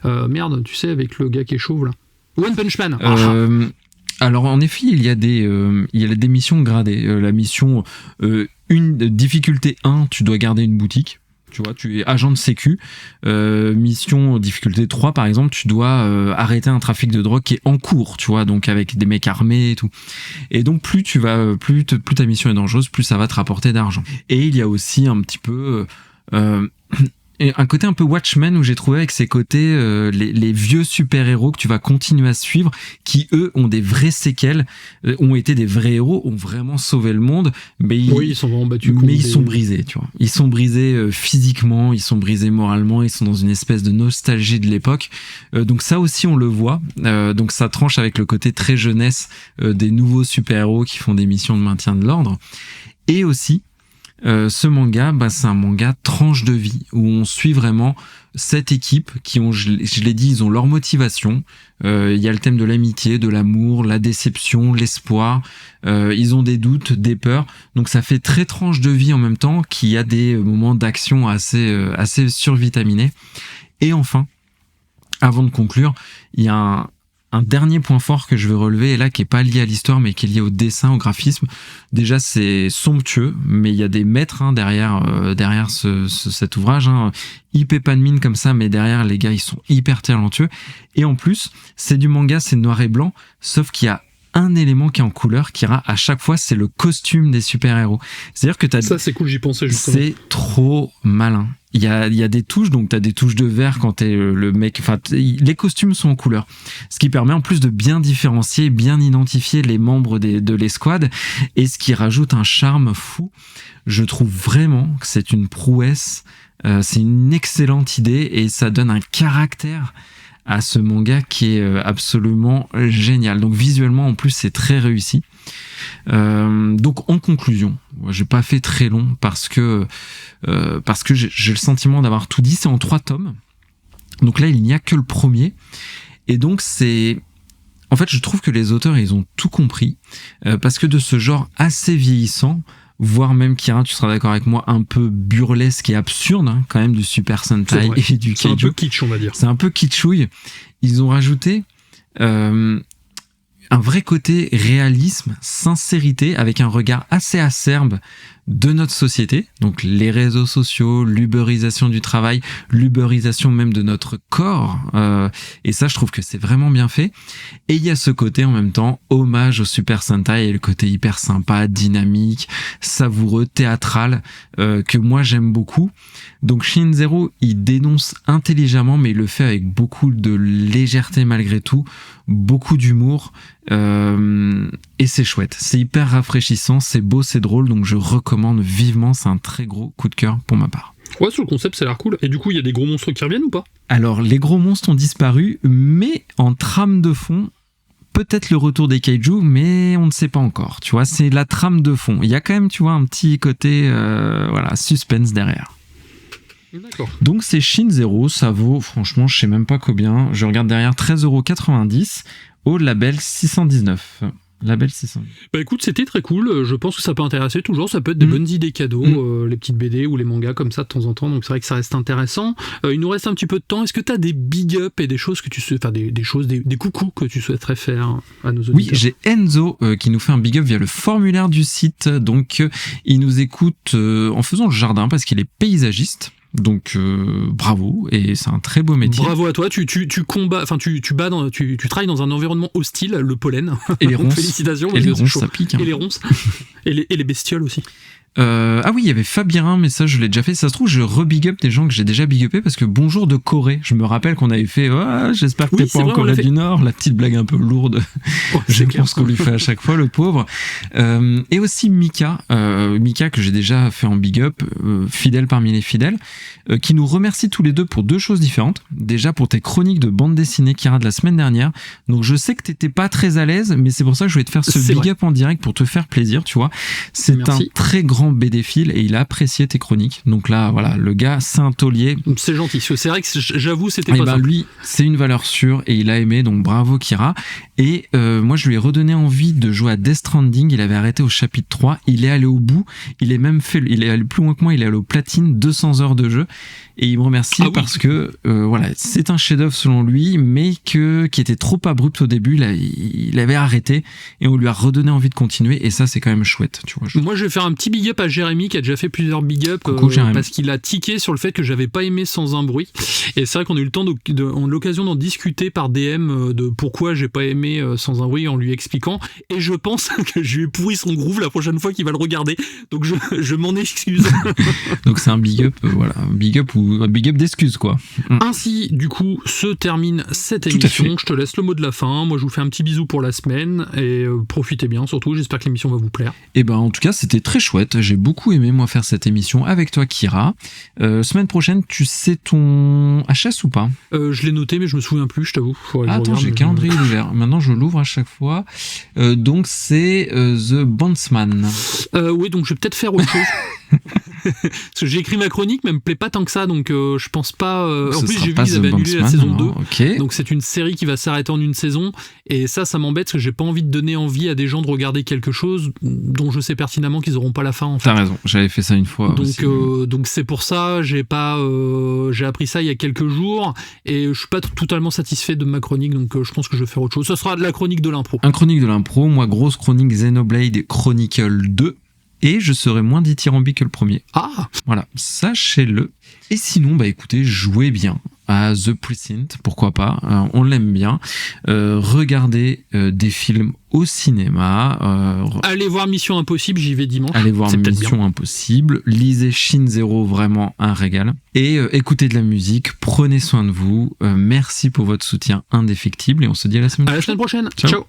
merde, tu sais, avec le gars qui est chauve là. One Punch Man. Alors en effet, il y a des missions gradées. La mission difficulté 1, tu dois garder une boutique. Tu vois, tu es agent de sécu. Mission difficulté 3, par exemple, tu dois arrêter un trafic de drogue qui est en cours, tu vois, donc avec des mecs armés et tout. Et donc plus ta mission est dangereuse, plus ça va te rapporter d'argent. Et il y a aussi un petit peu un côté un peu Watchmen, où j'ai trouvé avec ces côtés les vieux super-héros que tu vas continuer à suivre, qui eux ont des vraies séquelles, ont été des vrais héros, ont vraiment sauvé le monde, mais ils sont vraiment battus, mais ils sont brisés, tu vois. Ils sont brisés physiquement, ils sont brisés moralement, ils sont dans une espèce de nostalgie de l'époque. Donc ça aussi on le voit. Donc ça tranche avec le côté très jeunesse des nouveaux super-héros qui font des missions de maintien de l'ordre. Et aussi ce manga, c'est un manga tranche de vie, où on suit vraiment cette équipe qui ont, je l'ai dit, ils ont leur motivation. Il y a le thème de l'amitié, de l'amour, la déception, l'espoir. Ils ont des doutes, des peurs. Donc ça fait très tranche de vie en même temps, qu'il y a des moments d'action assez survitaminés. Et enfin, avant de conclure, il y a un dernier point fort que je veux relever, et là qui est pas lié à l'histoire mais qui est lié au dessin, au graphisme. Déjà c'est somptueux, mais il y a des maîtres derrière cet ouvrage. IP pas de mine comme ça, mais derrière les gars ils sont hyper talentueux. Et en plus c'est du manga, c'est noir et blanc, sauf qu'il y a un élément qui est en couleur, qui ira à chaque fois, c'est le costume des super-héros. C'est-à-dire que ça c'est cool, j'y pensais justement. C'est trop malin. Il y a des touches, donc t'as des touches de vert quand t'es le mec, enfin les costumes sont en couleur, ce qui permet en plus de bien différencier, bien identifier les membres de l'escouade, et ce qui rajoute un charme fou. Je trouve vraiment que c'est une prouesse, c'est une excellente idée, et ça donne un caractère à ce manga qui est absolument génial. Donc visuellement en plus c'est très réussi. Donc en conclusion, j'ai pas fait très long parce que j'ai le sentiment d'avoir tout dit. C'est en 3 tomes. Donc là il n'y a que le premier, et donc en fait je trouve que les auteurs ils ont tout compris, parce que de ce genre assez vieillissant, voire même Kira, tu seras d'accord avec moi, un peu burlesque et absurde, quand même, du Super Sentai et du Kaiju. C'est un peu kitsch, on va dire. C'est un peu kitschouille. Ils ont rajouté un vrai côté réalisme, sincérité, avec un regard assez acerbe de notre société, donc les réseaux sociaux, l'uberisation du travail, l'uberisation même de notre corps, et ça je trouve que c'est vraiment bien fait. Et il y a ce côté en même temps hommage au Super Sentai, et le côté hyper sympa, dynamique, savoureux, théâtral, que moi j'aime beaucoup. Donc Shin Zero, il dénonce intelligemment, mais il le fait avec beaucoup de légèreté malgré tout, beaucoup d'humour, et c'est chouette, c'est hyper rafraîchissant, c'est beau, c'est drôle, donc je recommande vivement. C'est un très gros coup de cœur pour ma part. Ouais, sur le concept ça a l'air cool. Et du coup il y a des gros monstres qui reviennent ou pas? Alors les gros monstres ont disparu, mais en trame de fond, peut-être le retour des kaiju, mais on ne sait pas encore, tu vois, c'est la trame de fond. Il y a quand même, tu vois, un petit côté suspense derrière. D'accord. Donc c'est Shin Zero, ça vaut, franchement, je sais même pas combien, je regarde derrière, 13,90€ au label 619. Label 600. Bah écoute, c'était très cool, je pense que ça peut intéresser toujours, ça peut être des bonnes idées cadeaux, les petites BD ou les mangas comme ça de temps en temps, donc c'est vrai que ça reste intéressant. Il nous reste un petit peu de temps, est-ce que tu as des big up et des choses que tu enfin des coucous que tu souhaiterais faire à nos auditeurs? Oui, j'ai Enzo qui nous fait un big up via le formulaire du site, donc il nous écoute en faisant le jardin parce qu'il est paysagiste. Donc bravo, et c'est un très beau métier. Bravo à toi, tu combats, enfin tu travailles dans un environnement hostile, le pollen. Et les ronces. Félicitations. Et les ronces, ça pique. Et les ronces. Et les bestioles aussi. Ah oui, il y avait Fabirin, mais ça je l'ai déjà fait. Ça se trouve, je re-big up des gens que j'ai déjà big upé parce que bonjour de Corée. Je me rappelle qu'on avait fait j'espère que t'es pas en Corée du Nord, la petite blague un peu lourde. Je pense qu'on lui fait à chaque fois, le pauvre. Et aussi Mika, que j'ai déjà fait en big up, fidèle parmi les fidèles, qui nous remercie tous les deux pour 2 choses différentes. Déjà pour tes chroniques de bande dessinée, Kira, de la semaine dernière. Donc je sais que t'étais pas très à l'aise, mais c'est pour ça que je voulais te faire ce big up en direct pour te faire plaisir, tu vois. C'est un très grand BD-phile et il a apprécié tes chroniques. Donc là, voilà, le gars, c'est un taulier. C'est gentil. C'est vrai que j'avoue, c'était pas simple. Lui, c'est une valeur sûre et il a aimé, donc bravo Kira. Et moi, je lui ai redonné envie de jouer à Death Stranding. Il avait arrêté au chapitre 3. Il est allé au bout. Il est allé plus loin que moi. Il est allé au platine, 200 heures de jeu. Et il me remercie parce que voilà, c'est un chef-d'œuvre selon lui, mais qui était trop abrupt au début. Là, il avait arrêté et on lui a redonné envie de continuer. Et ça, c'est quand même chouette, tu vois. Moi, je vais faire un petit big up à Jérémy qui a déjà fait plusieurs big up parce qu'il a tiqué sur le fait que j'avais pas aimé Sans un bruit. Et c'est vrai qu'on a eu le temps l'occasion d'en discuter par DM de pourquoi j'ai pas aimé Sans un bruit en lui expliquant. Et je pense que je lui ai pourri son groove la prochaine fois qu'il va le regarder. Donc je m'en excuse. Donc c'est un big up, voilà, un big up d'excuses quoi. Ainsi, du coup, se termine cette émission. Je te laisse le mot de la fin. Moi, je vous fais un petit bisou pour la semaine et profitez bien. Surtout, j'espère que l'émission va vous plaire. Et ben, en tout cas, c'était très chouette. J'ai beaucoup aimé moi faire cette émission avec toi, Kira. Semaine prochaine, tu sais ton HS ou pas? Je l'ai noté, mais je me souviens plus. Je t'avoue. Attends, j'ai le calendrier ouvert. Maintenant, je l'ouvre à chaque fois. Donc, c'est The Bondsman. Oui, donc je vais peut-être faire autre chose. Parce que j'ai écrit ma chronique, mais elle me plaît pas tant que ça, donc je pense pas. En plus, j'ai vu qu'ils avaient annulé la saison 2. Okay. Donc c'est une série qui va s'arrêter en une saison. Et ça m'embête parce que j'ai pas envie de donner envie à des gens de regarder quelque chose dont je sais pertinemment qu'ils auront pas la fin. En fait. T'as raison, j'avais fait ça une fois. Donc c'est pour ça, j'ai appris ça il y a quelques jours et je suis pas totalement satisfait de ma chronique, donc je pense que je vais faire autre chose. Ce sera de la chronique de l'impro. Un chronique de l'impro, moi grosse chronique Xenoblade Chronicle 2. Et je serai moins dithyrambique que le premier. Ah, voilà, sachez-le. Et sinon, bah écoutez, jouez bien à The Precinct, pourquoi pas, on l'aime bien. Regardez des films au cinéma. Allez voir Mission Impossible, j'y vais dimanche. Allez voir Mission Impossible. Lisez Shin Zero, vraiment un régal. Et écoutez de la musique, prenez soin de vous. Merci pour votre soutien indéfectible et on se dit à la semaine prochaine. Ciao.